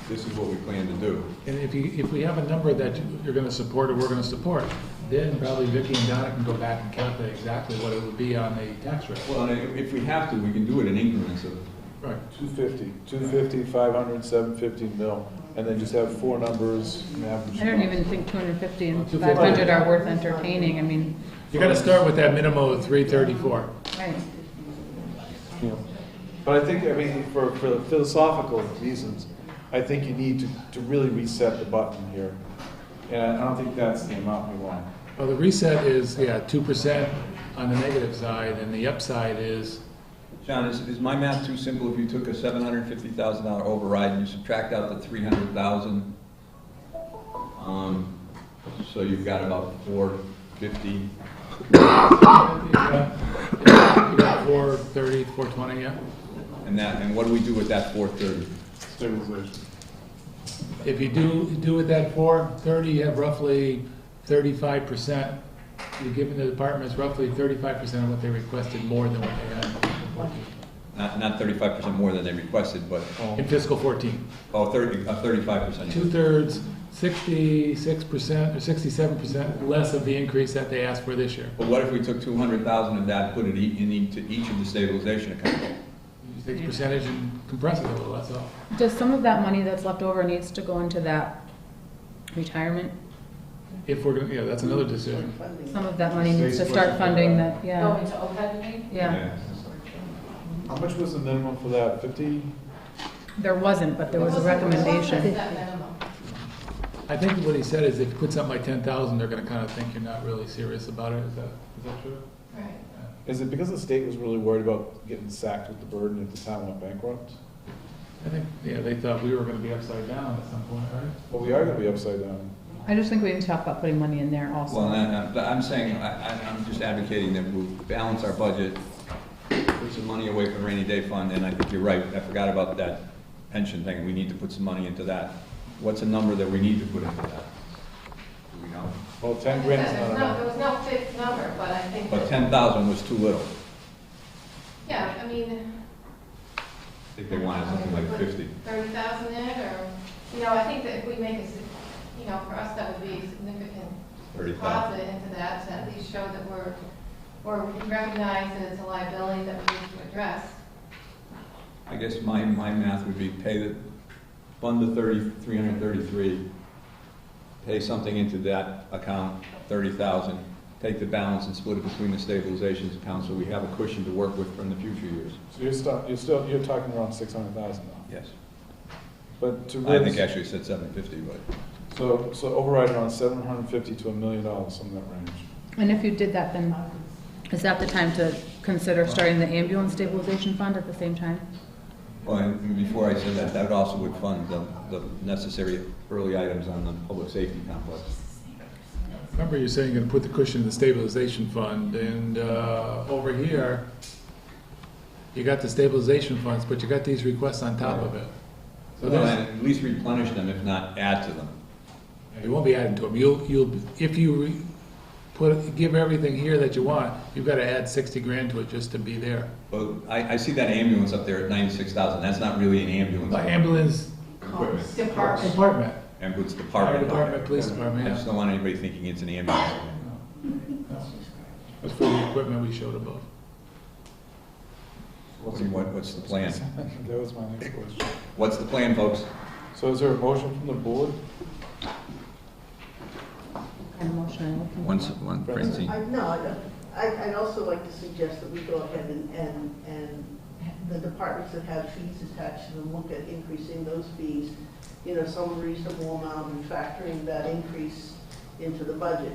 Speaker 8: this is what we plan to do.
Speaker 3: And if we have a number that you're gonna support or we're gonna support, then probably Vicki and Donna can go back and calculate exactly what it would be on the tax rate.
Speaker 8: Well, and if we have to, we can do it in increments of.
Speaker 3: Right.
Speaker 4: 250, 500, 750 mil, and then just have 4 numbers.
Speaker 6: I don't even think 250 and 500 are worth entertaining, I mean.
Speaker 3: You gotta start with that minimum of 334.
Speaker 6: Right.
Speaker 4: Yeah. But I think, I mean, for philosophical reasons, I think you need to really reset the button here. And I don't think that's the amount we want.
Speaker 3: Well, the reset is, 2% on the negative side, and the upside is.
Speaker 8: John, is my math too simple? If you took a $750,000 override and you subtract out the 300,000, so you've got about 450.
Speaker 3: You got 430, 420, yeah.
Speaker 8: And what do we do with that 430?
Speaker 4: Stabilization.
Speaker 3: If you do with that 430, you have roughly 35%. You're giving the departments roughly 35% of what they requested more than what they had.
Speaker 8: Not 35% more than they requested, but.
Speaker 3: In fiscal 14.
Speaker 8: Oh, 35%.
Speaker 3: 2/3, 66% or 67% less of the increase that they asked for this year.
Speaker 8: But what if we took 200,000 of that, put it into each of the stabilization accounts?
Speaker 3: You take the percentage and compress it a little, that's all.
Speaker 6: Does some of that money that's left over needs to go into that retirement?
Speaker 3: If we're gonna, that's another decision.
Speaker 6: Some of that money needs to start funding that,
Speaker 1: Go
Speaker 6: yeah.
Speaker 1: into OPEB, you mean?
Speaker 6: Yeah.
Speaker 4: How much was the minimum for that? 50?
Speaker 6: There wasn't, but there was a recommendation.
Speaker 3: I think what he said is if you put something like 10,000, they're gonna kind of think you're not really serious about it. Is that true?
Speaker 1: Right.
Speaker 4: Is it because the state was really worried about getting sacked with the burden if the town went bankrupt?
Speaker 3: I think, they thought we were gonna be upside down at some point, right?
Speaker 4: Well, we are going to be upside down.
Speaker 6: I just think we need to talk about putting money in there also.
Speaker 8: Well, I'm saying, I'm just advocating that we balance our budget, put some money away for the rainy day fund, and I think you're right, I forgot about that pension thing, we need to put some money into that. What's a number that we need to put into that? Do we know?
Speaker 4: Well, 10 grand is not enough.
Speaker 1: There was no fixed number, but I think.
Speaker 8: But 10,000 was too little.
Speaker 1: Yeah, I mean.
Speaker 8: I think they wanted something like 50.
Speaker 1: 30,000 in, or, I think that if we make for us, that would be a significant
Speaker 8: 30,000.
Speaker 1: deposit into that, to at least show that we're recognized that it's a liability that we need to address.
Speaker 8: I guess my math would be fund the 333, pay something into that account, 30,000, take the balance and split it between the stabilizations account so we have a cushion to work with from the future years.
Speaker 4: So you're talking around 600,000 now?
Speaker 8: Yes.
Speaker 4: But to
Speaker 8: I think actually it said 750, but.
Speaker 4: So override around $750 to $1 million, some of that range.
Speaker 6: And if you did that, then is that the time to consider starting the ambulance stabilization fund at the same time?
Speaker 8: Well, and before I said that, that also would fund the necessary early items on the public safety complex.
Speaker 3: Remember, you're saying you're gonna put the cushion in the stabilization fund, and over here, you got the stabilization funds, but you got these requests on top of it. So
Speaker 8: Well,
Speaker 3: there's,
Speaker 8: and at least replenish them, if not add to them.
Speaker 3: you won't be adding to them. You'll, if you give everything here that you want, you've gotta add 60 grand to it just to be there.
Speaker 8: But I see that ambulance up there at 96,000, that's not really an ambulance.
Speaker 3: The ambulance
Speaker 8: Equipment.
Speaker 3: department,
Speaker 8: Ambulance
Speaker 3: fire
Speaker 8: department.
Speaker 3: department, police department,
Speaker 8: I
Speaker 3: yeah.
Speaker 8: just don't want anybody thinking it's an ambulance.
Speaker 3: That's for the equipment we showed above.
Speaker 8: What's the plan?
Speaker 4: That was my next question.
Speaker 8: What's the plan, folks?
Speaker 4: So is there a motion from the board?
Speaker 8: One, Francine.
Speaker 14: I'd also like to suggest that we go ahead and the departments that have fees attached to them look at increasing those fees, some reasonable amount, and factoring that increase into the budget,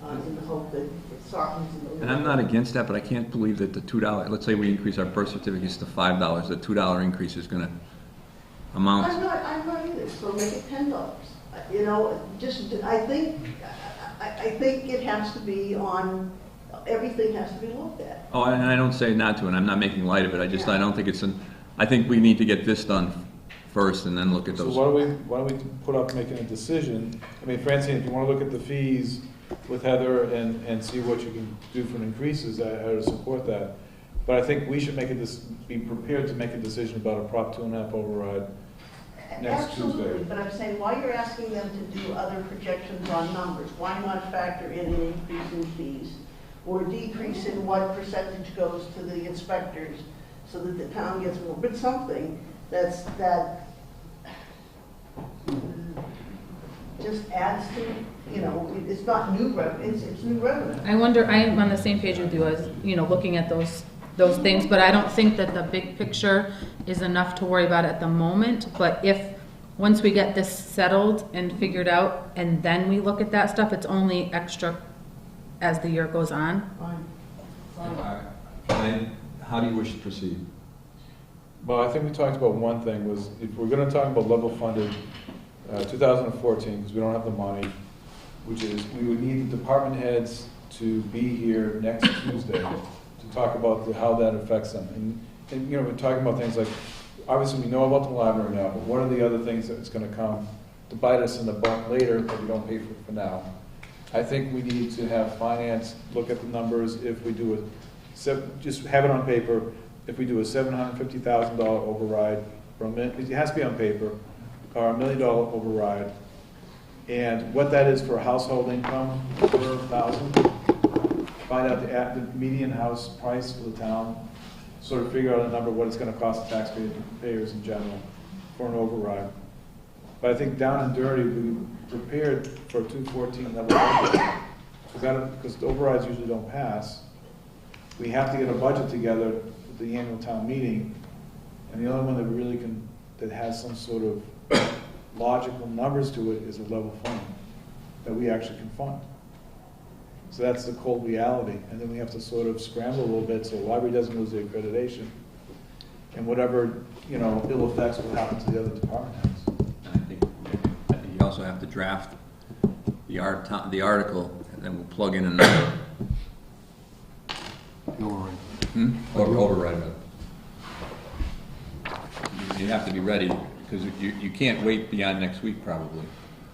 Speaker 14: in the hope that it softens it a little.
Speaker 8: And I'm not against that, but I can't believe that the $2, let's say we increase our birth certificates to $5, the $2 increase is gonna amount.
Speaker 14: I'm not either, so make it $10. I think it has to be on, everything has to be looked at.
Speaker 8: Oh, and I don't say not to, and I'm not making light of it, I don't think it's I think we need to get this done first and then look at those.
Speaker 4: So why don't we put up making a decision? I mean, Francine, if you want to look at the fees with Heather and see what you can do for increases, I would support that. But I think we should be prepared to make a decision about a Prop 2.5 override next
Speaker 14: Absolutely,
Speaker 4: Tuesday.
Speaker 14: but I'm saying, while you're asking them to do other projections on numbers, why not factor in an increase in fees? Or decrease in what percentage goes to the inspectors so that the town gets more, but something that just adds to, it's not new revenue, it's new revenue.
Speaker 6: I wonder, I am on the same page with you as, looking at those things, but I don't think that the big picture is enough to worry about at the moment. But once we get this settled and figured out, and then we look at that stuff, it's only extra as the year goes on.
Speaker 8: And how do you wish to proceed?
Speaker 4: Well, I think we talked about one thing, was if we're going to talk about level funded 2014, because we don't have the money, which is we would need the department heads to be here next Tuesday to talk about how that affects them. And we're talking about things like, obviously we know about the library now, but what are the other things that's going to come to bite us in the butt later that we don't pay for now? I think we need to have finance look at the numbers. If we do just have it on paper, if we do a $750,000 override, it has to be on paper, or a $1 million override, and what that is for household income per thousand, find out the median house price for the town, sort of figure out a number, what it's going to cost the taxpayers in general for an override. But I think down and dirty, we prepared for a 214 level budget, because the overrides usually don't pass. We have to get a budget together at the annual town meeting, and the only one that really that has some sort of logical numbers to it is a level fund that we actually can fund. So that's the cold reality, and then we have to sort of scramble a little bit so the library doesn't lose the accreditation, and whatever ill effects will happen to the other department heads.
Speaker 8: I think you also have to draft the article, and then we'll plug in another. Or override it. You have to be ready, because you can't wait beyond next week, probably.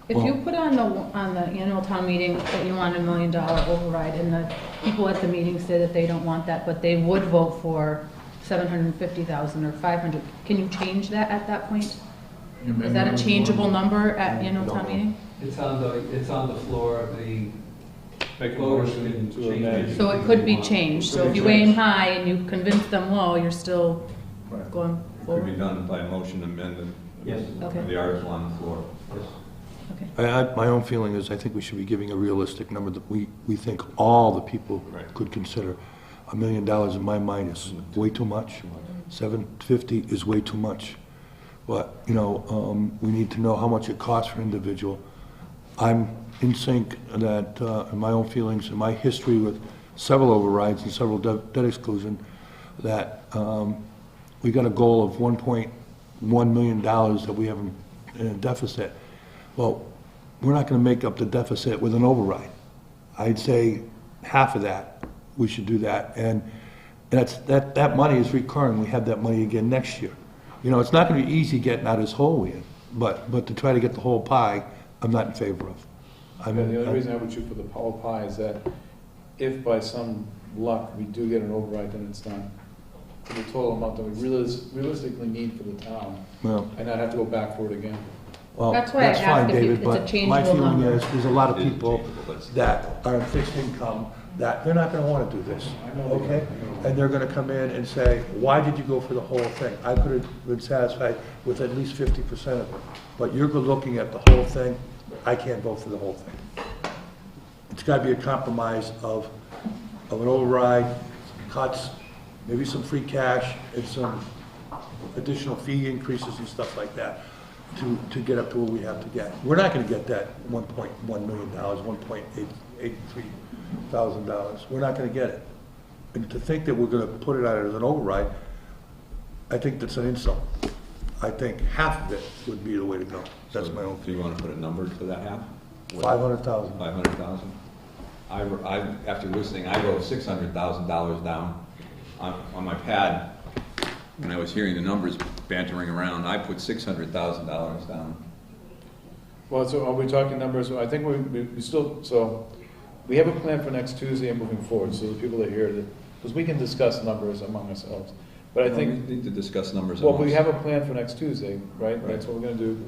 Speaker 6: If you put on the annual town meeting that you want $1 million override, and the people at the meeting say that they don't want that, but they would vote for $750,000 or $500,000, can you change that at that point? Is that a changeable number at annual town meeting?
Speaker 18: It's on the floor of the.
Speaker 4: Make a motion to amend.
Speaker 6: So it could be changed. So if you aim high and you convince them low, you're still going
Speaker 8: It could
Speaker 6: forward?
Speaker 8: be done by a motion amendment.
Speaker 18: Yes.
Speaker 6: Okay.
Speaker 8: The article on the floor.
Speaker 6: Okay.
Speaker 5: My own feeling is I think we should be giving a realistic number that we think all the people could consider. $1 million in my mind is way too much. 750 is way too much. But, we need to know how much it costs for an individual. I'm in sync that, in my own feelings, in my history with several overrides and several debt exclusion, that we got a goal of $1.1 million that we have in a deficit. Well, we're not going to make up the deficit with an override. I'd say half of that, we should do that. And that money is recurring. We have that money again next year. You know, it's not going to be easy getting out of this hole we're in, but to try to get the whole pie, I'm not in favor of.
Speaker 4: The only reason I would shoot for the whole pie is that if by some luck we do get an override, then it's not for the total amount that we realistically need for the town,
Speaker 5: Well,
Speaker 4: and not have to go back for it again.
Speaker 5: well,
Speaker 6: That's why I
Speaker 5: that's fine,
Speaker 6: asked if
Speaker 5: David,
Speaker 6: it's a
Speaker 5: but my
Speaker 6: changeable
Speaker 5: feeling
Speaker 6: number.
Speaker 5: is, there's a lot of people that are in fixed income, that they're not gonna wanna do this, okay? And they're gonna come in and say, why did you go for the whole thing? I could have been satisfied with at least 50% of it, but you're looking at the whole thing, I can't vote for the whole thing. It's gotta be a compromise of an override, cuts, maybe some free cash, and some additional fee increases and stuff like that to get up to where we have to get. We're not gonna get that $1.1 million, $1.83 thousand. We're not gonna get it. And to think that we're gonna put it out as an override, I think that's an insult. I think half of it would be the way to go. That's my own.
Speaker 8: Do you want to put a number to that half?
Speaker 5: 500,000.
Speaker 8: 500,000? After listening, I wrote $600,000 down on my pad. When I was hearing the numbers bantering around, I put $600,000 down.
Speaker 4: Well, so are we talking numbers? I think we still, so we have a plan for next Tuesday and moving forward, so the people that hear that, because we can discuss numbers among ourselves. But I think.
Speaker 8: We need to discuss numbers.
Speaker 4: Well, we have a plan for next Tuesday, right? That's what we're gonna do.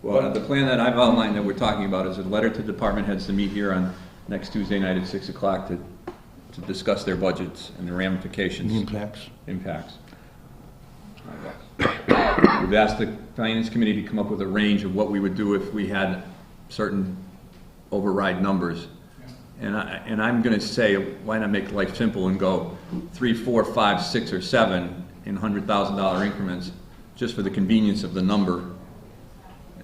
Speaker 8: Well, the plan that I've outlined that we're talking about is a letter to department heads to meet here on next Tuesday night at 6 o'clock to discuss their budgets and the ramifications. Impacts. We've asked the Finance Committee to come up with a range of what we would do if we had certain override numbers. And I'm going to say, why not make life simple and go 3, 4, 5, 6, or 7 in $100,000 increments, just for the convenience of the number.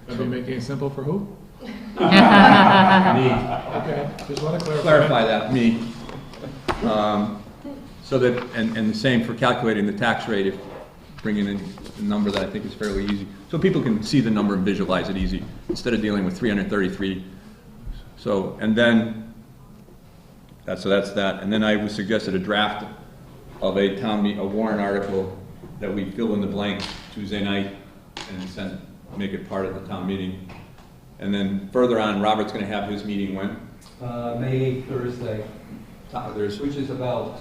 Speaker 3: Are we making it simple for who?
Speaker 8: Me.
Speaker 3: Okay, just want to
Speaker 8: clarify that, me. So that, and the same for calculating the tax rate, if bringing in a number that I think is fairly easy. So people can see the number and visualize it easy, instead of dealing with 333. So, and then, that's that. And then I would suggested a draft of a warrant article that we fill in the blank Tuesday night and make it part of the town meeting. And then further on, Robert's going to have his meeting when?
Speaker 18: May 8th, Thursday.
Speaker 8: Thursday.
Speaker 18: Which is about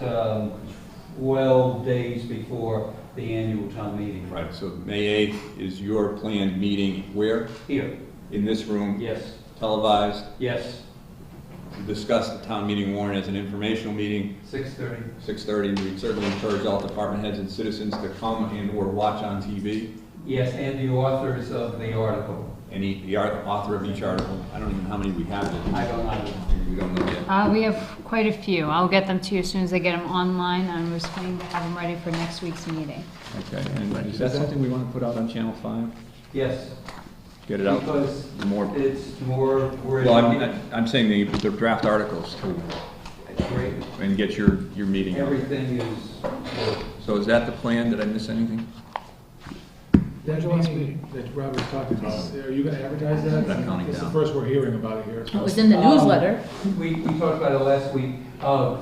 Speaker 18: 12 days before the annual town meeting.
Speaker 8: Right, so May 8th is your planned meeting where?
Speaker 18: Here.
Speaker 8: In this room?
Speaker 18: Yes.
Speaker 8: Televised?
Speaker 18: Yes.
Speaker 8: To discuss the town meeting warrant as an informational meeting.
Speaker 18: 6:30.
Speaker 8: 6:30. We certainly encourage all department heads and citizens to come and or watch on TV.
Speaker 18: Yes, and the authors of the article.
Speaker 8: And the author of each article. I don't even know how many we have.
Speaker 18: I don't know.
Speaker 8: We don't know yet.
Speaker 6: We have quite a few. I'll get them to you as soon as I get them online. I'm just going to have them ready for next week's meeting.
Speaker 8: Okay, and is that something we want to put out on Channel 5?
Speaker 18: Yes.
Speaker 8: Get it out?
Speaker 18: Because
Speaker 8: more.
Speaker 18: It's more...
Speaker 8: Well, I'm saying the draft articles too.
Speaker 18: Great.
Speaker 8: And get your meeting.
Speaker 18: Everything is...
Speaker 8: So is that the plan? Did I miss anything?
Speaker 3: That meeting that Robert's talking about, are you going to advertise that?
Speaker 8: I'm counting
Speaker 3: It's the
Speaker 8: down.
Speaker 3: first we're hearing about it here.
Speaker 6: It was in the newsletter.
Speaker 18: We talked about it last week, or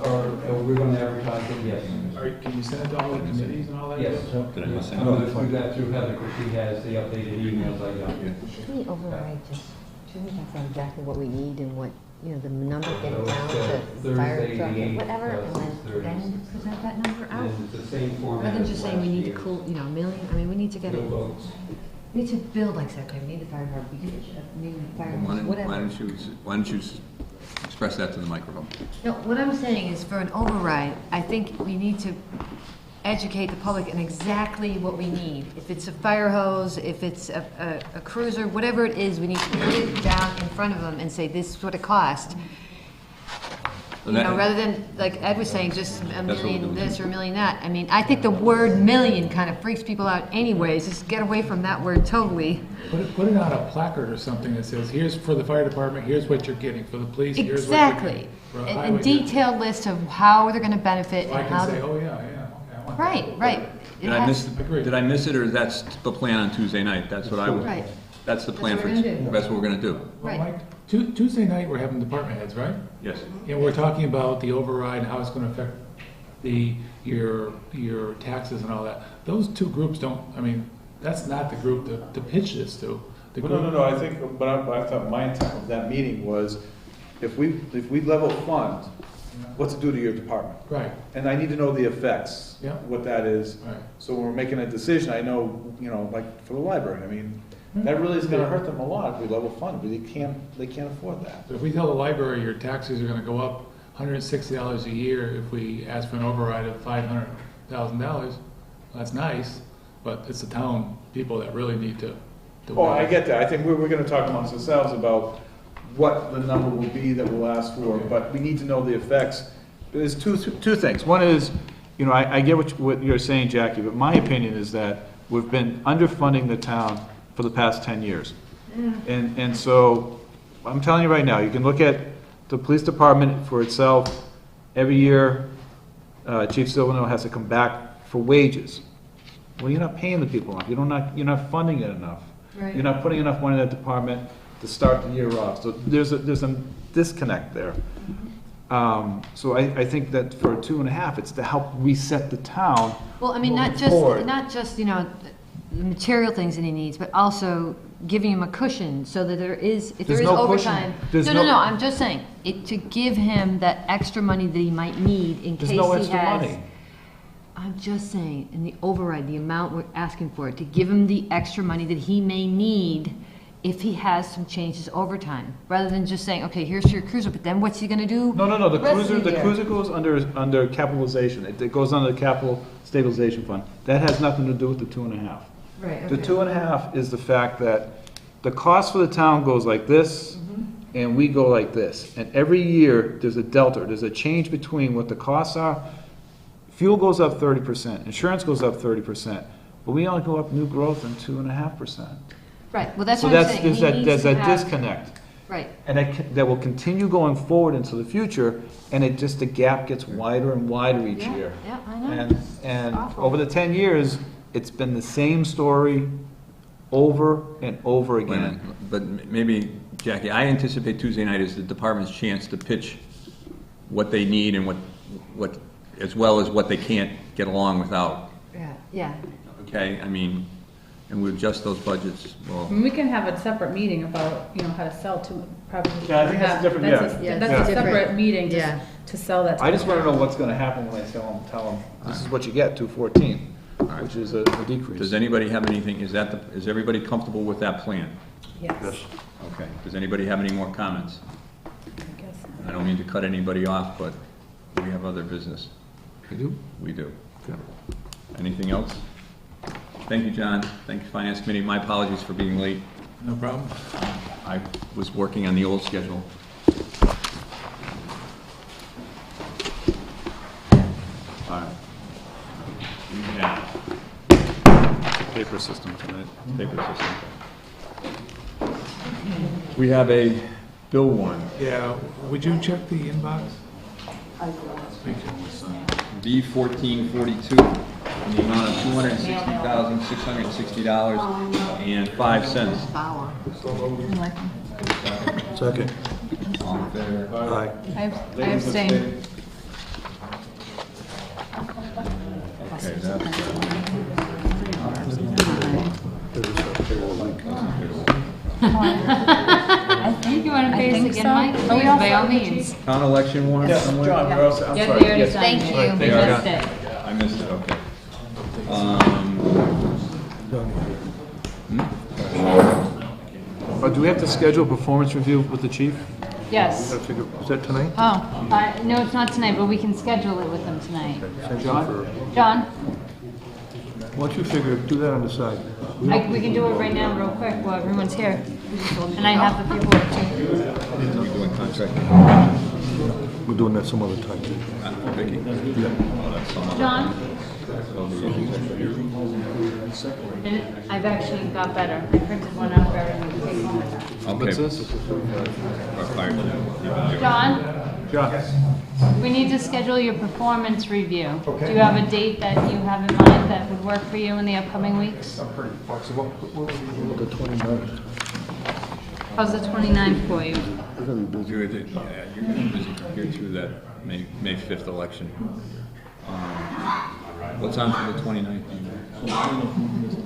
Speaker 18: we're going to advertise it, yes.
Speaker 3: Can you send it to all the committees and all that?
Speaker 18: Yes.
Speaker 8: Did I miss
Speaker 18: I'm
Speaker 8: anything?
Speaker 18: going to do that through Heather, because she has the updated emails I got.
Speaker 9: Should we override just, should we have exactly what we need and what, you know, the number, get
Speaker 18: So
Speaker 9: it down
Speaker 18: it's,
Speaker 9: to fire
Speaker 18: Thursday,
Speaker 9: truck
Speaker 18: the
Speaker 9: or
Speaker 18: 8th,
Speaker 9: whatever, and
Speaker 18: 6:30.
Speaker 9: then present that number out?
Speaker 18: And it's the same format.
Speaker 9: Rather than just
Speaker 18: as
Speaker 9: saying we
Speaker 18: last
Speaker 9: need to
Speaker 18: year.
Speaker 9: cool, you know, a million, I mean, we need to get
Speaker 18: No
Speaker 9: it,
Speaker 18: votes.
Speaker 9: we need to build like Secretary, we need the fire department, we need a new fire,
Speaker 8: Why
Speaker 9: whatever.
Speaker 8: don't you express that to the microphone?
Speaker 9: No, what I'm saying is for an override, I think we need to educate the public on exactly what we need. If it's a fire hose, if it's a cruiser, whatever it is, we need to put it down in front of them and say, this is what it costs.
Speaker 8: So
Speaker 9: You know,
Speaker 8: that-
Speaker 9: rather than, like Ed was saying, just a
Speaker 8: That's what we're
Speaker 9: million
Speaker 8: doing.
Speaker 9: this or a million that. I mean, I think the word million kind of freaks people out anyways. Just get away from that word totally.
Speaker 3: Put it on a placard or something that says, here's for the fire department, here's what you're getting, for the police, here's what you're
Speaker 9: Exactly.
Speaker 3: getting. For a
Speaker 9: A
Speaker 3: highway,
Speaker 9: detailed list of how they're gonna benefit
Speaker 3: so I
Speaker 9: and how.
Speaker 3: can say,
Speaker 9: they-
Speaker 3: oh, yeah, okay, I want that.
Speaker 9: Right. It
Speaker 8: Did I
Speaker 9: has-
Speaker 8: miss, did I miss it, or that's the plan on Tuesday night? That's what I was,
Speaker 9: Right.
Speaker 8: that's the plan
Speaker 9: what
Speaker 8: for,
Speaker 9: we're gonna do.
Speaker 8: that's what we're gonna do.
Speaker 3: Well,
Speaker 9: Right.
Speaker 3: Mike, Tuesday night, we're having department heads, right?
Speaker 8: Yes.
Speaker 3: And we're talking about the override and how it's gonna affect your taxes and all that. Those two groups don't, I mean, that's not the group to pitch this to. The
Speaker 4: Well,
Speaker 3: group-
Speaker 4: no, I think, but I thought my intent of that meeting was, if we level fund, what's it do to your department?
Speaker 3: Right.
Speaker 4: And I need to know the effects,
Speaker 3: Yeah.
Speaker 4: what that is.
Speaker 3: Right.
Speaker 4: So when we're making a decision, I know, like for the library, I mean, that really is gonna hurt them a lot if we level fund, but they can't afford that.
Speaker 3: So if we tell the library your taxes are gonna go up $160 a year if we ask for an override of $500,000, that's nice, but it's the town people that really need to.
Speaker 4: Oh, I get that. I think we're gonna talk amongst ourselves about what the number will be that we'll ask for, but we need to know the effects.
Speaker 2: There's two things. One is, I get what you're saying, Jackie, but my opinion is that we've been underfunding the town for the past 10 years. And so, I'm telling you right now, you can look at the police department for itself. Every year, Chief Silvernail has to come back for wages. Well, you're not paying the people enough. You're not funding it enough.
Speaker 9: Right.
Speaker 2: You're not putting enough money in that department to start the year off. So there's a disconnect there. So I think that for 2.5, it's to help reset the town.
Speaker 9: Well, I mean, not
Speaker 2: moving forward.
Speaker 9: just, the material things that he needs, but also giving him a cushion so that if there is
Speaker 2: no cushion.
Speaker 9: overtime.
Speaker 2: There's
Speaker 9: No,
Speaker 2: no-
Speaker 9: I'm just saying, to give him that extra money that he might need in case
Speaker 2: There's
Speaker 9: he
Speaker 2: no
Speaker 9: has.
Speaker 2: extra money.
Speaker 9: I'm just saying, in the override, the amount we're asking for, to give him the extra money that he may need if he has some changes overtime, rather than just saying, okay, here's your cruiser, but then what's he gonna do?
Speaker 2: No, the
Speaker 9: rest of
Speaker 2: cruiser, the
Speaker 9: year?
Speaker 2: cruiser goes under capitalization. It goes under the capital stabilization fund. That has nothing to do with the 2.5.
Speaker 9: Right,
Speaker 2: The
Speaker 9: okay.
Speaker 2: 2.5 is the fact that the cost for the town goes like this,
Speaker 9: Mm-hmm.
Speaker 2: and we go like this. And every year, there's a delta, there's a change between what the costs are. Fuel goes up 30%, insurance goes up 30%, but we only go up new growth in 2.5%.
Speaker 9: Right, well, that's
Speaker 2: So
Speaker 9: what I'm saying. He needs
Speaker 2: there's
Speaker 9: to
Speaker 2: that
Speaker 9: have-
Speaker 2: disconnect.
Speaker 9: Right.
Speaker 2: And that will continue going forward into the future, and the gap gets wider and wider each year.
Speaker 9: Yeah, I know.
Speaker 2: And
Speaker 9: awful.
Speaker 2: over the 10 years, it's been the same story over and over
Speaker 8: Wait a minute,
Speaker 2: again.
Speaker 8: but maybe, Jackie, I anticipate Tuesday night is the department's chance to pitch what they need and what, as well as what they can't get along without,
Speaker 9: Yeah.
Speaker 8: okay? I mean, and we adjust those budgets, well,
Speaker 6: And we can have a separate meeting about, how to sell to, probably.
Speaker 2: Yeah, I think that's a different- yeah.
Speaker 6: That's a
Speaker 2: Yeah.
Speaker 6: separate meeting, just
Speaker 9: Yeah.
Speaker 6: to sell that.
Speaker 2: I just want to know what's going to happen when I tell them, this is what you get, 214, which is a decrease.
Speaker 8: does anybody have anything, is everybody comfortable with that plan?
Speaker 6: Yes.
Speaker 8: Okay, does anybody have any more comments?
Speaker 6: I guess.
Speaker 8: I don't mean to cut anybody off, but we have other business.
Speaker 2: You do?
Speaker 8: We do. Anything else? Thank you, John. Thank you, Finance Committee. My apologies for being late.
Speaker 3: No problem.
Speaker 8: I was working on the old schedule. All right. Yeah.
Speaker 2: Paper system tonight.
Speaker 8: Paper system. We have a bill warrant,
Speaker 3: Yeah, would you check the inbox? Thank you.
Speaker 8: B1442, in the amount of $260,660.05.
Speaker 5: Second.
Speaker 8: All in favor?
Speaker 5: Aye.
Speaker 6: I abstain.
Speaker 8: Okay, that's,
Speaker 6: I think you want to pay us again, Mike?
Speaker 9: Please, by all means.
Speaker 8: town election warrant
Speaker 2: Yeah,
Speaker 8: somewhere?
Speaker 2: John, you're all set. I'm
Speaker 6: Yeah,
Speaker 2: sorry.
Speaker 6: they already
Speaker 2: Yes.
Speaker 6: signed
Speaker 9: Thank
Speaker 6: it.
Speaker 9: you.
Speaker 6: We
Speaker 8: They are
Speaker 6: missed
Speaker 8: done.
Speaker 6: it.
Speaker 8: I missed it, okay.
Speaker 2: Do we have to schedule a performance review with the chief?
Speaker 6: Yes.
Speaker 5: Is that tonight?
Speaker 6: Oh, no, it's not tonight, but we can schedule it with them tonight.
Speaker 2: John?
Speaker 6: John,
Speaker 5: Why don't you do that on the side?
Speaker 6: we can do it right now real quick while everyone's here. And I have the paperwork too.
Speaker 8: We doing contract?
Speaker 5: We're doing that some other time.
Speaker 8: Vicky?
Speaker 6: John? And I've actually got better. I printed one out for everyone to take home with that.
Speaker 8: Okay.
Speaker 6: John?
Speaker 2: John?
Speaker 6: We need to schedule your performance review. Do you have a date that you have in mind that would work for you in the upcoming weeks?
Speaker 5: I'm pretty flexible. The 29th.
Speaker 6: How's the 29th for you?
Speaker 8: You're gonna be busy from here through that May 5th election. What's on for the 29th?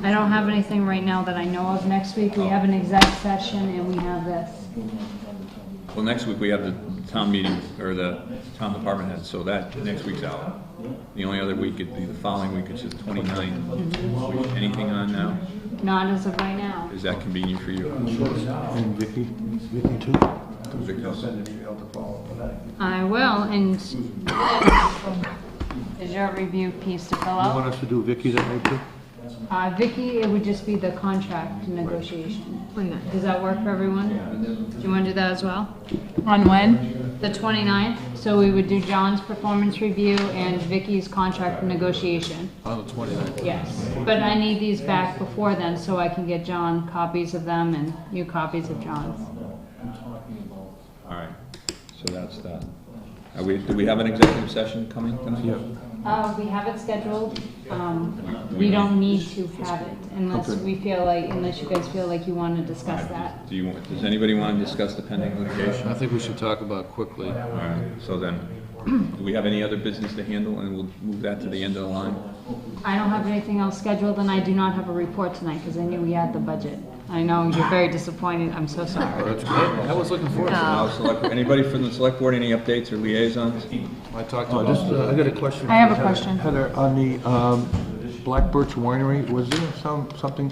Speaker 6: I don't have anything right now that I know of. Next week, we have an exec session and we have this.
Speaker 8: Well, next week we have the town meeting, or the town department head, so that, next week's out. The only other week would be the following week, which is the 29th. Anything on now?
Speaker 6: Not as of right now.
Speaker 8: Is that convenient for you?
Speaker 5: And Vicky too?
Speaker 8: Vicky,
Speaker 5: I'll send an email to follow up on that.
Speaker 6: I will, and is your review piece to fill
Speaker 5: You want
Speaker 6: out?
Speaker 5: us to do Vicky that night too?
Speaker 6: Vicky, it would just be the contract negotiation. Does that work for everyone? Do you want to do that as well? On when? The 29th. So we would do John's performance review and Vicky's contract negotiation.
Speaker 2: On the 29th.
Speaker 6: Yes, but I need these back before then so I can get John copies of them and you copies of John's.
Speaker 8: all right, so that's that. Do we have an executive session coming tonight?
Speaker 2: Yeah.
Speaker 6: We have it scheduled. We don't need to have it unless you guys feel like you want to discuss that.
Speaker 8: Does anybody want to discuss the pending litigation?
Speaker 2: I think we should talk about it quickly.
Speaker 8: All right, so then, do we have any other business to handle, and we'll move that to the end of the line?
Speaker 6: I don't have anything else scheduled and I do not have a report tonight because I knew we had the budget. I know you're very disappointed. I'm so sorry.
Speaker 2: That's good. I was looking forward to it.
Speaker 8: Anybody from the select board, any updates or liaisons?
Speaker 2: I talked
Speaker 5: I
Speaker 2: about
Speaker 5: got a question.
Speaker 6: I have a question.
Speaker 5: Heather, on the Black Birch Winery, was there something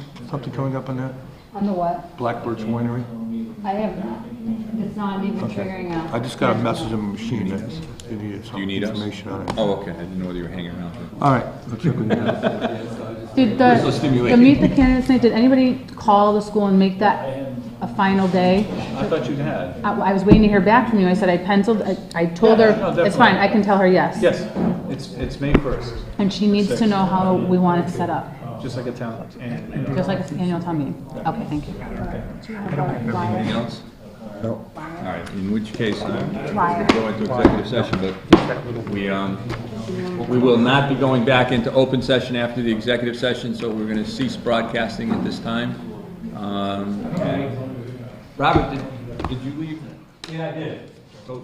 Speaker 5: coming up on that?
Speaker 6: On the what?
Speaker 5: Black Birch Winery?
Speaker 6: I have not. It's not even triggering out.
Speaker 5: I just got a message on my machine that you needed some information on it.
Speaker 8: Oh, okay, I didn't know whether you were hanging around for it.
Speaker 5: All right, I'll check with you.
Speaker 6: Did the Meet the Candidates night, did anybody call the school and make that a final day?
Speaker 2: I thought you had.
Speaker 6: I was waiting to hear back from you. I said I penciled, I told her,
Speaker 2: no,
Speaker 6: it's fine, I can tell her yes.
Speaker 2: Yes, it's May 1st,
Speaker 6: And she needs to know how we want it set up,
Speaker 2: just like a town.
Speaker 6: just like an annual town meeting. Okay, thank you.
Speaker 8: Anything else?
Speaker 5: No.
Speaker 8: All right, in which case, we're going to go into executive session, but we will not be going back into open session after the executive session, so we're going to cease broadcasting at this time. And Robert, did you leave?
Speaker 11: Yeah, I did.
Speaker 8: So